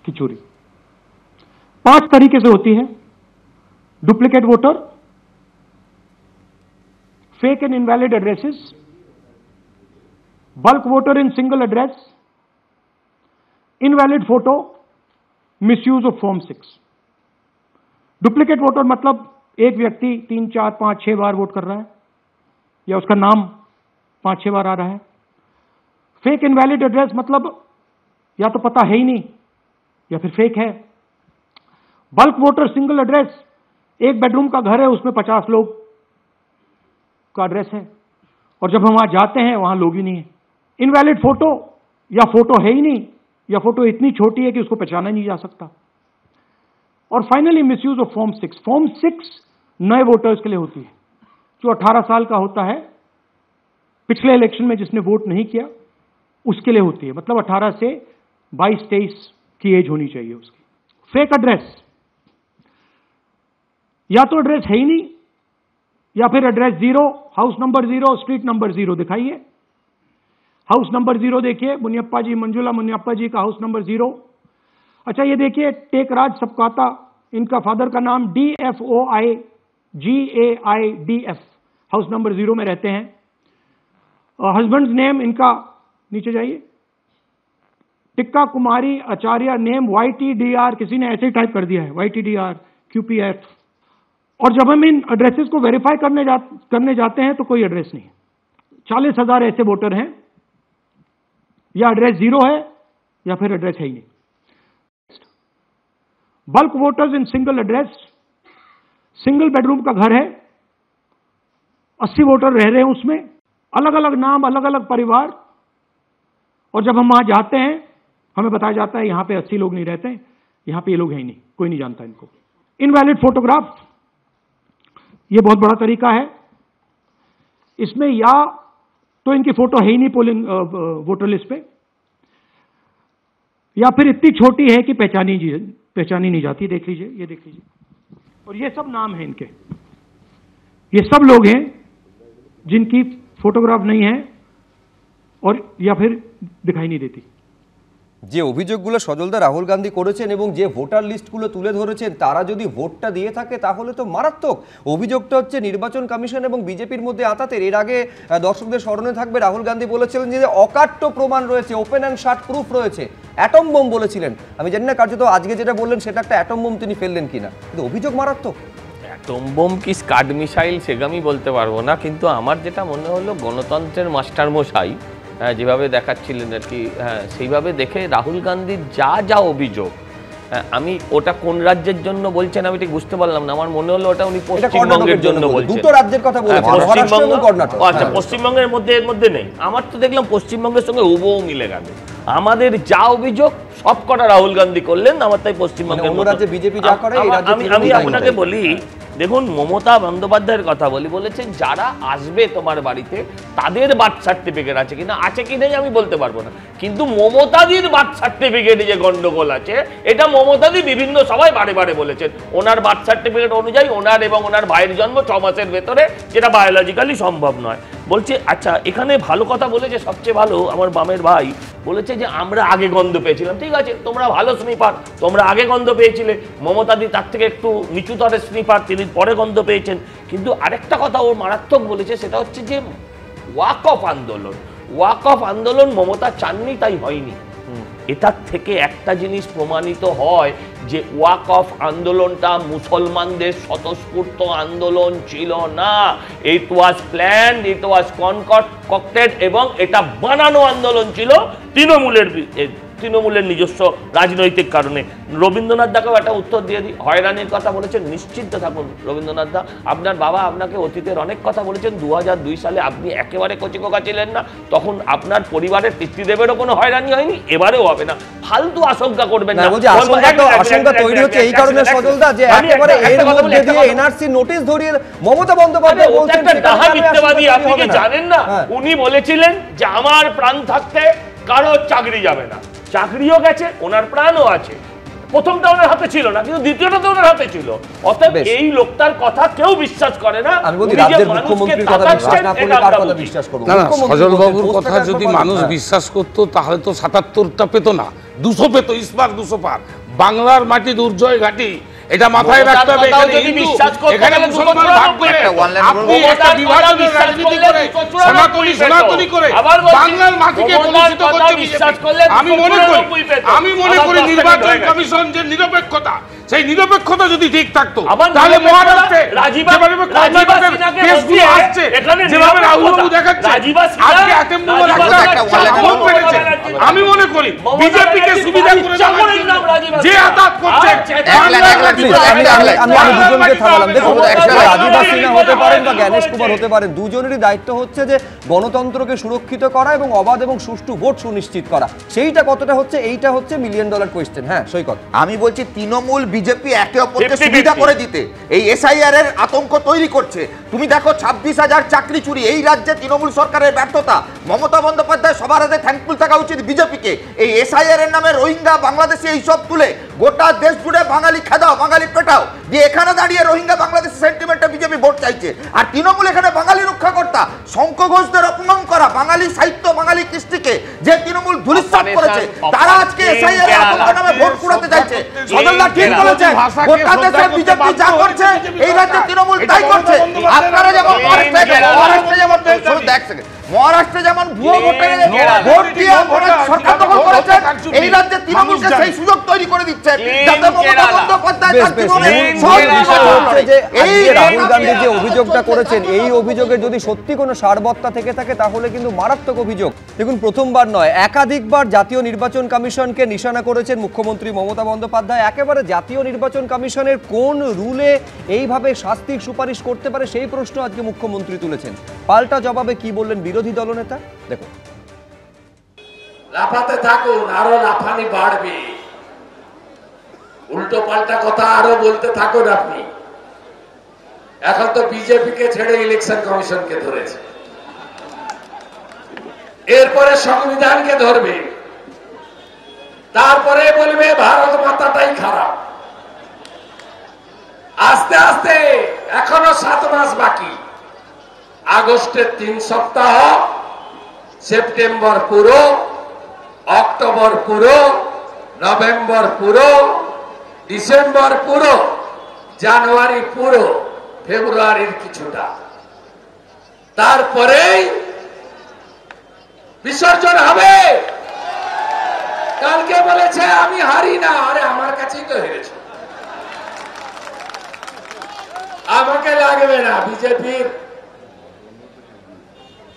की चोरी 5 तरीके से होती है। Duplicate voter, fake and invalid addresses, bulk voter in single address, invalid photo, misuse of form 6। Duplicate voter मतलब एक व्यक्ति 3, 4, 5, 6 बार वोट कर रहा है, या उसका नाम 5-6 बार आ रहा है। फेक इनवैलिड एड्रेस मतलब या तो पता है ही नहीं या फिर फेक है। बल्क वोटर सिंगल एड्रेस, एक बेडरूम का घर है, उसमें 50 लोग का एड्रेस है, और जब हम वहां जाते हैं वहां लोग ही नहीं है। इनवैलिड फोटो, या फोटो है ही नहीं, या फोटो इतनी छोटी है कि उसको पहचाना नहीं जा सकता। और finally misuse of form 6। Form 6 नए वोटर्स के लिए होती है, जो 18 साल का होता है, पिछले इलेक्शन में जिसने वोट नहीं किया उसके लिए होती है, मतलब 18 से 22-23 की एज होनी चाहिए उसकी। फेक एड्रेस, या तो एड्रेस है ही नहीं, या फिर address 0, house number 0, street number 0 दिखाइए। हाउस नंबर 0 देखिए, मुनियप्पा जी, मंजुला मुनियप्पा जी का हाउस नंबर 0। अच्छा ये देखिए, टेकराज सबकाता, इनका फादर का नाम DFOIGAIDF, हाउस नंबर 0 में रहते हैं। हस्बैंड्स नेम इनका, नीचे जाइए, टिक्का कुमारी आचार्य, नेम YTDR, किसी ने ऐसे ही टाइप कर दिया है, YTDR QPF। और जब हम इन एड्रेसेस को वेरीफाई करने जाते हैं तो कोई एड्रेस नहीं है। 40,000 ऐसे वोटर हैं, या एड्रेस 0 है या फिर एड्रेस है ही नहीं। Bulk voters in single address, single bedroom का घर है, 80 वोटर रह रहे हैं उसमें, अलग अलग नाम, अलग अलग परिवार, और जब हम वहां जाते हैं हमें बताया जाता है यहां पे 80 लोग नहीं रहते, यहां पे ये लोग हैं ही नहीं, कोई नहीं जानता इनको। इनवैलिड फोटोग्राफ, ये बहुत बड़ा तरीका है। इसमें या तो इनकी फोटो है ही नहीं पोलिंग वोटर लिस्ट पे, या फिर इतनी छोटी है कि पहचानी नहीं जाती। देख लीजिए, ये देख लीजिए, और ये सब नाम है इनके, ये सब लोग हैं जिनकी फोटोग्राफ नहीं है और या फिर दिखाई नहीं देती। যে অভিযোগগুলো সজলদা রাহুল গান্ধী করেছেন এবং যে ভোটার লিস্টগুলো তুলে ধরেছেন তারা যদি ভোটটা দিয়ে থাকে তাহলে তো মারাত্মক। অভিযোগটা হচ্ছে নির্বাচন কমিশন এবং বিজেপির মধ্যে আঁতাতের। এর আগে দর্শকদের স্মরণে থাকবে রাহুল গান্ধী বলেছিলেন যে অকাট্য প্রমাণ রয়েছে, ওপেন অ্যান্ড শাট প্রুফ রয়েছে, অ্যাটম বোম বলেছিলেন। আমি জানি না কার্যত আজকে যেটা বললেন সেটা একটা অ্যাটম বোম তিনি ফেললেন কিনা, কিন্তু অভিযোগ মারাত্মক। অ্যাটম বোম কি স্কাড মিসাইল সেটা আমি বলতে পারবো না, কিন্তু আমার যেটা মনে হলো গণতন্ত্রের মাস্টারমশাই যেভাবে দেখাচ্ছিলেন আর কি, হ্যাঁ সেইভাবে দেখে রাহুল গান্ধীর যা যা অভিযোগ, আমি ওটা কোন রাজ্যের জন্য বলছেন আমি ঠিক বুঝতে পারলাম না। আমার মনে হলো ওটা উনি পশ্চিমবঙ্গের জন্য বলছেন। দুটো রাজ্যের কথা বলেছেন, মহারাষ্ট্র এবং কর্ণাটক। আচ্ছা, পশ্চিমবঙ্গের মধ্যে এর মধ্যে নেই। আমার তো দেখলাম পশ্চিমবঙ্গের সঙ্গে হুবহু মিলে গেল। আমাদের যা অভিযোগ সব কটা রাহুল গান্ধী করলেন, আমার তাই পশ্চিমবঙ্গের মধ্যে বিজেপি যা করে। আমি আপনাকে বলি, দেখুন মমতা বন্দ্যোপাধ্যায়ের কথা বলেছেন যারা আসবে তোমার বাড়িতে তাদের বার্থ সার্টিফিকেট আছে কিনা, আছে কি নেই আমি বলতে পারবো না, কিন্তু মমতাদির বার্থ সার্টিফিকেটে যে গন্ডগোল আছে এটা মমতাদি বিভিন্ন সবাই বারে বারে বলেছেন। ওনার বার্থ সার্টিফিকেট অনুযায়ী ওনার এবং ওনার ভাইয়ের জন্ম 6 মাসের ভেতরে, যেটা বায়োলজিক্যালি সম্ভব নয়। বলছে আচ্ছা এখানে ভালো কথা বলেছে, সবচেয়ে ভালো আমার বামের ভাই বলেছে যে আমরা আগে গন্ধ পেয়েছিলাম। ঠিক আছে, তোমরা ভালো স্নিপার, তোমরা আগে গন্ধ পেয়েছিলে। মমতাদি তার থেকে একটু নিচুতরের স্নিপার, তিনি পরে গন্ধ পেয়েছেন। কিন্তু আরেকটা কথা ও মারাত্মক বলেছে, সেটা হচ্ছে যে ওয়াক অফ আন্দোলন মমতা চাননি, তাই হয়নি। এটার থেকে একটা জিনিস প্রমাণিত হয় যে ওয়াক অফ আন্দোলনটা মুসলমানদের স্বতঃস্ফূর্ত আন্দোলন ছিল না। ইট ওয়াজ প্ল্যান্ড, ইট ওয়াজ কনকক্টেড, এবং এটা বানানো আন্দোলন ছিল তৃণমূলের নিজস্ব রাজনৈতিক কারণে। রবীন্দ্রনাথ দাকেও একটা উত্তর দিয়ে দিই, হয়রানির কথা বলেছেন, নিশ্চিন্ত থাকুন রবীন্দ্রনাথ দা, আপনার বাবা আপনাকে অতীতের অনেক কথা বলেছেন। 2002 সালে আপনি একেবারে কচিকোকা ছিলেন না, তখন আপনার পরিবারের পিতৃদেবেরও কোনো হয়রানি হয়নি, এবারেও হবে না। ফালতু আশঙ্কা করবেন না। আশঙ্কা তৈরি হচ্ছে এই কারণে সজলদা যে একেবারে এর মধ্যে দিয়ে এনআরসি নোটিশ ধরিয়ে মমতা বন্দ্যোপাধ্যায় বলছেন ডাহা মিথ্যাবাদী। আপনি কি জানেন না উনি বলেছিলেন যে আমার প্রাণ থাকতে কারো চাকরি যাবে না, চাকরিও গেছে, ওনার প্রাণও আছে। প্রথমটা ওনার হাতে ছিল না, কিন্তু দ্বিতীয়টা তো ওনার হাতে ছিল। অতএব এই লোকটার কথা কেউ বিশ্বাস করে না। আমি বলি রাজ্যের মুখ্যমন্ত্রীর কথা বিশ্বাস না করলে কার কথা বিশ্বাস করব? না, সজল বাবুর কথা যদি মানুষ বিশ্বাস করত তাহলে তো 77টা পেত না, 200 পেত, ইস্পাত 200 পার। বাংলার মাটি দুর্জয় ঘাটি, এটা মাথায় রাখতে হবে। এখানে মুসলমান ভাগ করে আপনি একটা বিভাজনের রাজনীতি করে সনাতনী করে বাংলার মাটিকে কলুষিত করতে বিশ্বাস করলে আমি মনে করি নির্বাচন কমিশন যে নিরপেক্ষতা, সেই নিরপেক্ষতা যদি ঠিক থাকতো তাহলে মহারাষ্ট্রে যেভাবে কর্ণাটকের কেসগুলো আসছে, যেভাবে রাহুলবাবু দেখাচ্ছে আজকে অ্যাটেম্বুল আমি মনে করি বিজেপিকে সুবিধা করে যে আঘাত করছে। আদিবাসী না হতে পারেন বা জ্ঞানেশ কুমার হতে পারেন, দুজনেরই দায়িত্ব হচ্ছে যে গণতন্ত্রকে সুরক্ষিত করা এবং অবাধ এবং সুষ্ঠু ভোট সুনিশ্চিত করা। সেইটা কতটা হচ্ছে, এইটা হচ্ছে $1 মিলিয়ন কোয়েশ্চেন। হ্যাঁ সৈকত, আমি বলছি তৃণমূল বিজেপি একে অপরকে সুবিধা করে দিতে এই এসআইআর এর আতঙ্ক তৈরি করছে। তুমি দেখো 26,000 চাকরি চুরি, এই রাজ্যে তৃণমূল সরকারের ব্যর্থতা। মমতা বন্দ্যোপাধ্যায় সবার আগে থ্যাঙ্কফুল থাকা উচিত বিজেপিকে। এই এসআইআর এর নামে রোহিঙ্গা বাংলাদেশি এইসব তুলে গোটা দেশ জুড়ে বাঙালি খেদাও, বাঙালি পেটাও, দিয়ে এখানে দাঁড়িয়ে রোহিঙ্গা বাংলাদেশি সেন্টিমেন্টে বিজেপি ভোট চাইছে। আর তৃণমূল এখানে বাঙালি রক্ষাকর্তা, শঙ্খ ঘোষদের অপমান করা, বাঙালি সাহিত্য, বাঙালি কৃষ্টিকে যে তৃণমূল ধূলিসাৎ করেছে, তারা আজকে এসআইআর এর আতঙ্ক নামে ভোট কুড়াতে চাইছে। সদলদা ঠিক বলেছে, গোটা দেশে বিজেপি যা করছে এই রাজ্যে তৃণমূল তাই করছে। আপনারা যেমন মহারাষ্ট্রে যেমন ভুয়ো ভোটে ভোট দিয়ে সরকার দখল করেছেন, এই রাজ্যে তৃণমূলকে সেই সুযোগ তৈরি করে দিচ্ছেন যাতে মমতা বন্দ্যোপাধ্যায় রাহুল গান্ধী যে অভিযোগটা করেছেন, এই অভিযোগে যদি সত্যি কোনো সারবত্তা থেকে থাকে তাহলে কিন্তু মারাত্মক অভিযোগ। দেখুন, প্রথমবার নয়, একাধিকবার জাতীয় নির্বাচন কমিশনকে নিশানা করেছেন মুখ্যমন্ত্রী মমতা বন্দ্যোপাধ্যায়। একেবারে জাতীয় নির্বাচন কমিশনের কোন রুলে এইভাবে শাস্তির সুপারিশ করতে পারে সেই প্রশ্ন আজকে মুখ্যমন্ত্রী তুলেছেন। পাল্টা জবাবে কি বললেন বিরোধী দলনেতা, দেখুন। লাফাতে থাকুন, আরো লাফানি বাড়বে, উল্টো পাল্টা কথা আরো বলতে থাকুন আপনি। এখন তো বিজেপিকে ছেড়ে ইলেকশন কমিশনকে ধরেছে, এরপরে সংবিধানকে ধরবে, তারপরে বলবে ভারত মাতাটাই খারাপ। আস্তে আস্তে এখনো 7 মাস বাকি, আগস্টের 3 সপ্তাহ, সেপ্টেম্বর পুরো, অক্টোবর পুরো, নভেম্বর পুরো, ডিসেম্বর পুরো, জানুয়ারি পুরো, ফেব্রুয়ারির কিছুটা, তারপরেই বিসর্জন হবে। কালকে বলেছে আমি হারি না, আরে আমার কাছেই তো হেরেছ, আমাকে লাগবে না। বিজেপির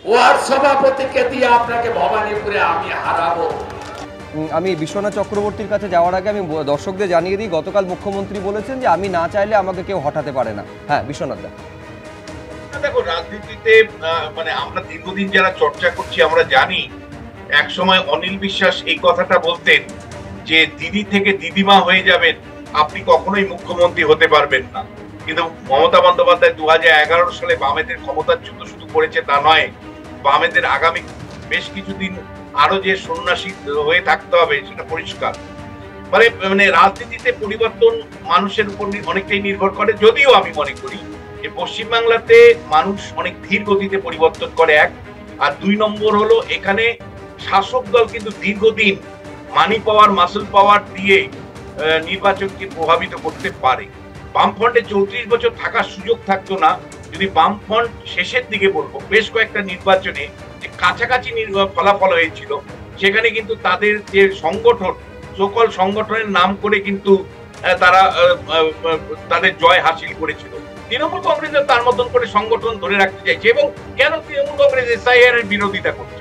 ওয়ার্ড সভাপতিকে দিয়ে আপনাকে ভবানীপুরে আমি হারাবো। আমি বিশ্বনাথ চক্রবর্তীর কাছে যাওয়ার আগে আমি দর্শকদের জানিয়ে দিই, গতকাল মুখ্যমন্ত্রী বলেছেন যে আমি না চাইলে আমাকে কেউ হটাতে পারে না। হ্যাঁ, বিশ্বনাথ দা। দেখো, রাজনীতিতে মানে আমরা দীর্ঘদিন যারা চর্চা করছি আমরা জানি, এক সময় অনিল বিশ্বাস এই কথাটা বলতেন যে দিদি থেকে দিদিমা হয়ে যাবেন, আপনি কখনোই মুখ্যমন্ত্রী হতে পারবেন না। কিন্তু মমতা বন্দ্যোপাধ্যায় 2011 সালে বামেদের ক্ষমতাচ্যুত শুধু করেছে তা নয়, বামেদের আগামী বেশ কিছুদিন আরো যে সন্ন্যাসী হয়ে থাকতে হবে সেটা পরিষ্কার। মানে রাজনীতিতে পরিবর্তন মানুষের উপর অনেকটাই নির্ভর করে। যদিও আমি মনে করি যে পশ্চিমবাংলাতে মানুষ অনেক ধীর গতিতে পরিবর্তন করে, 1, আর 2 নম্বর হলো এখানে শাসক দল কিন্তু দীর্ঘদিন মানি পাওয়ার, মাসল পাওয়ার দিয়ে নির্বাচনকে প্রভাবিত করতে পারে। বামফ্রন্টে 34 বছর থাকার সুযোগ থাকতো না যদি বামফ্রন্ট শেষের দিকে বলবো বেশ কয়েকটা নির্বাচনে যে কাছাকাছি ফলাফল হয়েছিল, সেখানে কিন্তু তাদের যে সংগঠন, সকল সংগঠনের নাম করে কিন্তু তারা তাদের জয় হাসিল করেছিল। তৃণমূল কংগ্রেসের তার মতন করে সংগঠন ধরে রাখতে চাইছে। এবং কেন তৃণমূল কংগ্রেস এসআইআর এর বিরোধিতা করছে?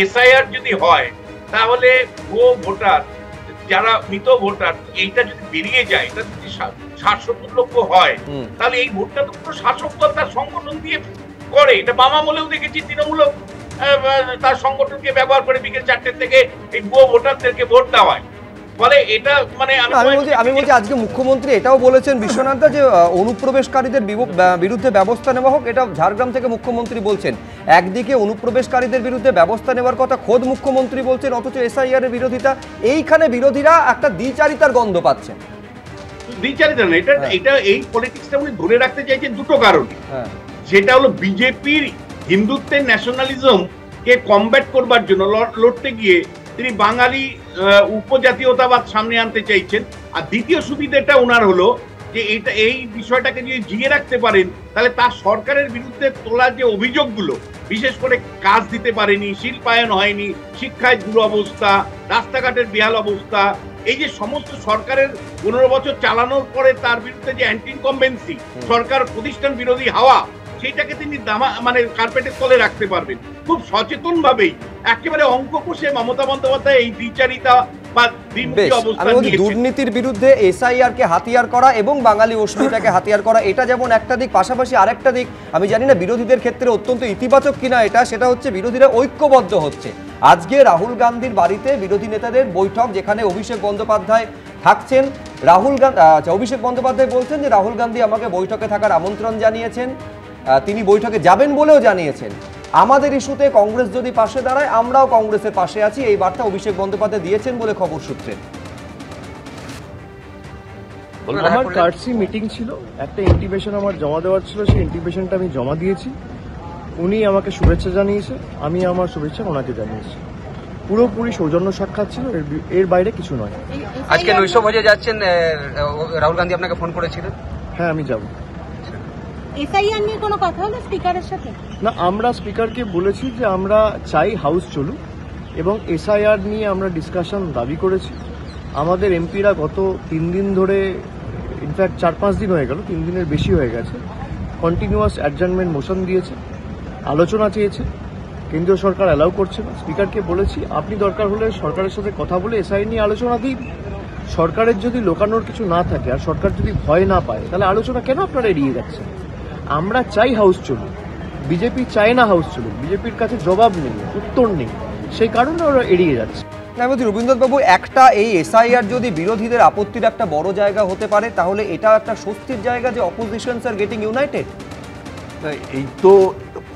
এসআইআর যদি হয় তাহলে ভুয়ো ভোটার, যারা মৃত ভোটার, এইটা যদি বেরিয়ে যায়, এটা যদি 60-70 লক্ষ হয়, তাহলে এই ভোটটা তো পুরো শাসক দল তার সংগঠন দিয়ে করে। এটা বাম আমলেও দেখেছি, তৃণমূল তার সংগঠনকে ব্যবহার করে বিকেল 4টে থেকে এই ভুয়ো ভোটারদেরকে ভোট দেওয়ায়। ফলে এটা মানে আমি বলছি আজকে মুখ্যমন্ত্রী এটাও বলেছেন বিশ্বনাথ দা যে অনুপ্রবেশকারীদের বিরুদ্ধে ব্যবস্থা নেওয়া হোক, এটা ঝাড়গ্রাম থেকে মুখ্যমন্ত্রী বলছেন। একদিকে অনুপ্রবেশকারীদের বিরুদ্ধে ব্যবস্থা নেওয়ার কথা খোদ মুখ্যমন্ত্রী বলছেন, অথচ এসআইআর এর বিরোধিতা, এইখানে বিরোধীরা একটা দ্বিচারিতার গন্ধ পাচ্ছেন। দ্বিচারিতা না, এটা এই পলিটিক্সটা উনি ধরে রাখতে চাইছেন দুটো কারণে। সেটা হলো বিজেপির হিন্দুত্বের ন্যাশনালিজম কে কমব্যাট করবার জন্য লড়তে গিয়ে তিনি বাঙালি উপজাতীয়তাবাদ সামনে আনতে চাইছেন। আর দ্বিতীয় সুবিধাটা ওনার হলো যে এই বিষয়টাকে যদি জিয়ে রাখতে পারেন তাহলে তার সরকারের বিরুদ্ধে তোলা যে অভিযোগগুলো, বিশেষ করে কাজ দিতে পারেনি, শিল্পায়ন হয়নি, শিক্ষায় দুরবস্থা, রাস্তাঘাটের বেহাল অবস্থা, এই যে সমস্ত সরকারের 15 বছর চালানোর পরে তার বিরুদ্ধে যে অ্যান্টি ইনকম্বেন্সি, সরকার প্রতিষ্ঠান বিরোধী হাওয়া, সেইটাকে তিনি মানে কার্পেটের তলে রাখতে পারবেন। খুব সচেতন ভাবেই একেবারে অঙ্ক কষে মমতা বন্দ্যোপাধ্যায় এই দ্বিচারিতা বা দ্বিমুখী অবস্থান নিয়েছেন। দুর্নীতির বিরুদ্ধে এসআইআর কে হাতিয়ার করা এবং বাঙালি অস্মিতাকে হাতিয়ার করা, এটা যেমন একটা দিক, পাশাপাশি আরেকটা দিক আমি জানি না বিরোধীদের ক্ষেত্রে অত্যন্ত ইতিবাচক কিনা এটা, সেটা হচ্ছে বিরোধীরা ঐক্যবদ্ধ হচ্ছে। আজকে রাহুল গান্ধীর বাড়িতে বিরোধী নেতাদের বৈঠক, যেখানে অভিষেক বন্দ্যোপাধ্যায় থাকছেন। অভিষেক বন্দ্যোপাধ্যায় বলছেন যে রাহুল গান্ধী আমাকে বৈঠকে থাকার আমন্ত্রণ জানিয়েছেন। তিনি বৈঠকে যাবেন বলেও জানিয়েছেন। আমাদের ইস্যুতে কংগ্রেস যদি পাশে দাঁড়ায় আমরাও কংগ্রেসের পাশে আছি, এই বার্তা অভিষেক বন্দ্যোপাধ্যায় দিয়েছেন বলে খবর সূত্রে। আমার কার্ডসি মিটিং ছিল, একটা ইন্টিমেশন আমার জমা দেওয়ার ছিল, সেই ইন্টিমেশনটা আমি জমা দিয়েছি। উনি আমাকে শুভেচ্ছা জানিয়েছে, আমি আমার শুভেচ্ছা ওনাকে জানিয়েছি। পুরোপুরি সৌজন্য সাক্ষাৎ ছিল, এর বাইরে কিছু নয়। আজকে নৈশ ভোজে যাচ্ছেন, রাহুল গান্ধী আপনাকে ফোন করেছিলেন? হ্যাঁ, আমি যাব। এসআইআর নিয়ে কোনো কথা হলো স্পিকারের সাথে? না, আমরা স্পিকারকে বলেছি যে আমরা চাই হাউস চলুক এবং এসআইআর নিয়ে আমরা ডিসকাশন দাবি করেছি। আমাদের এমপিরা গত 3 দিন ধরে, ইনফ্যাক্ট 4-5 দিন হয়ে গেল, 3 দিনের বেশি হয়ে গেছে, কন্টিনিউয়াস অ্যাডজার্নমেন্ট মোশন দিয়েছে, আলোচনা চেয়েছে, কেন্দ্রীয় সরকার অ্যালাউ করছে না। স্পিকারকে বলেছি আপনি দরকার হলে সরকারের সাথে কথা বলে এসআইআর নিয়ে আলোচনা দিন। সরকারের যদি লোকানোর কিছু না থাকে আর সরকার যদি ভয় না পায় তাহলে আলোচনা কেন আপনারা এড়িয়ে যাচ্ছেন? আমরা চাই হাউস চলুক, বিজেপি চায় না হাউস চলুক, বিজেপির কাছে জবাব নেই, উত্তর নেই, সেই কারণে ওরা এড়িয়ে যাচ্ছে। রবীন্দ্রনাথবাবু, একটা এই এসআইআর যদি বিরোধীদের আপত্তির একটা বড় জায়গা হতে পারে তাহলে এটা একটা স্বস্তির জায়গা যে অপোজিশনস আর গেটিং ইউনাইটেড। এই তো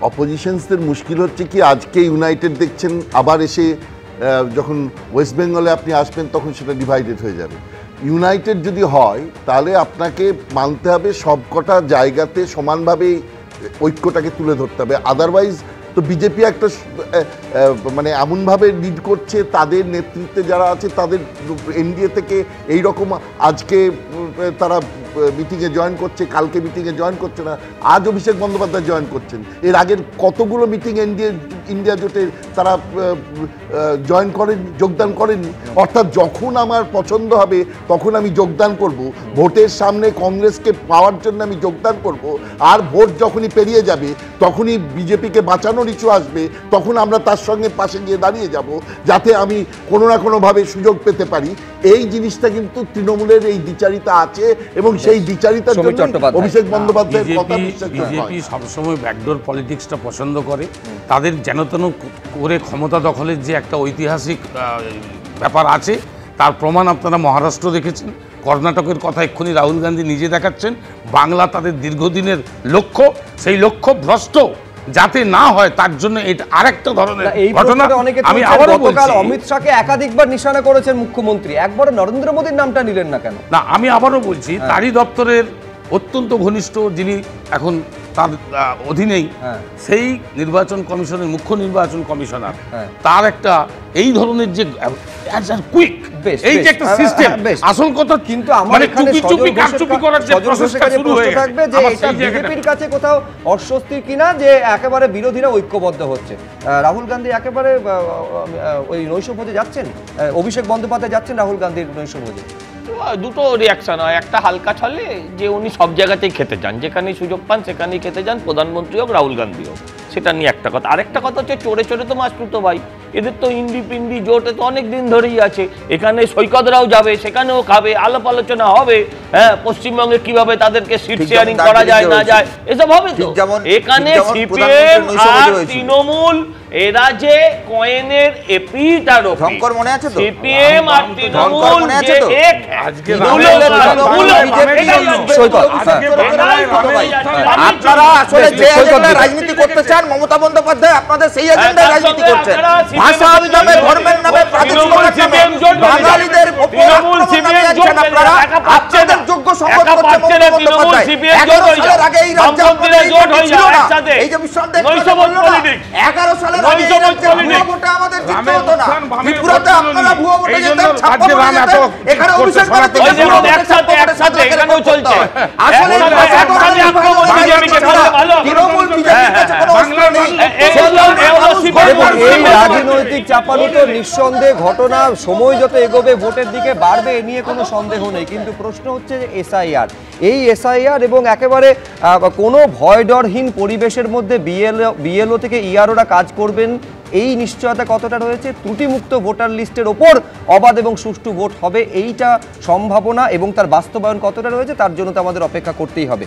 অপোজিশনসদের মুশকিল হচ্ছে কি, আজকে ইউনাইটেড দেখছেন, আবার এসে যখন ওয়েস্ট বেঙ্গলে আপনি আসবেন তখন সেটা ডিভাইডেড হয়ে যাবে। ইউনাইটেড যদি হয় তাহলে আপনাকে মানতে হবে সবকটা জায়গাতে সমানভাবে ঐক্যটাকে তুলে ধরতে হবে। আদারওয়াইজ তো বিজেপি একটা মানে এমনভাবে লিড করছে, তাদের নেতৃত্বে যারা আছে তাদের এনডিএ থেকে এই রকম আজকে তারা মিটিংয়ে জয়েন করছে, কালকে মিটিংয়ে জয়েন করছে না, আজ অভিষেক বন্দ্যোপাধ্যায় জয়েন করছেন। এর আগের কতগুলো মিটিং ইন্ডিয়া জোটের তারা জয়েন করেন, যোগদান করেননি। অর্থাৎ যখন আমার পছন্দ হবে তখন আমি যোগদান করব, ভোটের সামনে কংগ্রেসকে পাওয়ার জন্য আমি যোগদান করব, আর ভোট যখনই পেরিয়ে যাবে তখনই বিজেপিকে বাঁচানোর ইস্যু আসবে, তখন আমরা তার সঙ্গে পাশে গিয়ে দাঁড়িয়ে যাব যাতে আমি কোনো না কোনোভাবে সুযোগ পেতে পারি। এই জিনিসটা কিন্তু তৃণমূলের এই দ্বিচারিতা আছে এবং সেই দ্বিচারিতার জন্য অভিষেক বন্দ্যোপাধ্যায়ের কথা বিশ্বাস করা হয়। বিজেপি সবসময় ব্যাকডোর পলিটিক্সটা পছন্দ করে, তাদের যেন তেন করে ক্ষমতা দখলের যে একটা ঐতিহাসিক ব্যাপার আছে তার প্রমাণ আপনারা মহারাষ্ট্র দেখেছেন, কর্ণাটকের কথা এক্ষুনি রাহুল গান্ধী নিজে দেখাচ্ছেন। বাংলা তাদের দীর্ঘদিনের লক্ষ্য, সেই লক্ষ্য ভ্রষ্ট যাতে না হয় তার জন্য এটা আরেকটা ধরনের ঘটনা। আমি আবারও বলছি, অমিত শাহকে একাধিকবার নিশানা করেছেন মুখ্যমন্ত্রী, একবার নরেন্দ্র মোদীর নামটা নিলেন না কেন? না, আমি আবারও বলছি, তারই দপ্তরের অত্যন্ত ঘনিষ্ঠ যিনি এখন তার অধীনেই, সেই নির্বাচন কমিশনের মুখ্য নির্বাচন কমিশনার, তার একটা এই ধরনের যে কুইক এই যে একটা সিস্টেম, আসল কথা কিন্তু মানে চুপি চুপি কারচুপি করার যে প্রসেসটা শুরু হয়ে থাকবে যে এটা বিজেপির কাছে কোথাও অস্বস্তির কিনা যে একেবারে বিরোধীরা ঐক্যবদ্ধ হচ্ছে। রাহুল গান্ধী একেবারে ওই নৈশভোজে যাচ্ছেন, অভিষেক বন্দ্যোপাধ্যায় যাচ্ছেন রাহুল গান্ধীর নৈশভোজে। দুটো রিয়াকশন হয়, একটা হালকা ছলে যে উনি সব জায়গাতেই খেতে যান, যেখানেই সুযোগ পান সেখানেই খেতে যান, প্রধানমন্ত্রী হোক রাহুল গান্ধী হোক, সেটা নিয়ে একটা কথা। আরেকটা কথা হচ্ছে চোরে চোরে তো মাসটুতো ভাই, এদের তো ইন্ডি পিন্ডি জোটে তো অনেক দিন ধরেই আছে, এখানে সৈকতরাও যাবে, সেখানেও খাবে, আলাপ আলোচনা হবে, হ্যাঁ, পশ্চিমবঙ্গে কিভাবে তাদেরকে সিট শেয়ারিং করা যায় না যায় এসব হবে তো। এখানে সিপিএম আর তৃণমূল এরা যে কয়েনের এপিট আর ওপিট, মনে আছে তো, সিপিএম আর তৃণমূল যে এক আপনারা আসলে যে এজেন্ডায় রাজনীতি করতে চান, মমতা বন্দ্যোপাধ্যায় আপনাদের সেই এজেন্ডায় রাজনীতি করছেন। ভাষার নামে, ধর্মের নামে, প্রাদেশিকতার নামে বাঙালিদের উপর আক্রমণ চালাচ্ছেন আপনারা। আপনাদের যোগ্য সংগত করছে মমতা বন্দ্যোপাধ্যায়। 11 সালের আগে এই রাজ্যে ছিল না, এই যে বিশ্বনাথ 11 সালের আগে ভুয়া ভোটে আমাদের জিততে হতো না। ত্রিপুরাতে আপনারা ভুয়া ভোটে যেতেন, ছাপ্পা ভোটে যেতেন, এখানে অভিষেক ব্যানার্জি একসাথে এখানেও চলছে। আসলে তৃণমূল বিজেপির কাছে কোনো অস্ত্র নেই। এই রাজনৈতিক চাপানুতো নিঃসন্দেহে ঘটনা সময় যত এগোবে ভোটের দিকে বাড়বে, এ নিয়ে কোনো সন্দেহ নেই। কিন্তু প্রশ্ন হচ্ছে যে এসআইআর, এই এসআইআর এবং একেবারে কোনো ভয় ডরহীন পরিবেশের মধ্যে বিএলও থেকে ইআরওরা কাজ করবেন, এই নিশ্চয়তা কতটা রয়েছে? ত্রুটিমুক্ত ভোটার লিস্টের ওপর অবাধ এবং সুষ্ঠু ভোট হবে, এইটা সম্ভাবনা এবং তার বাস্তবায়ন কতটা রয়েছে, তার জন্য তো আমাদের অপেক্ষা করতেই হবে।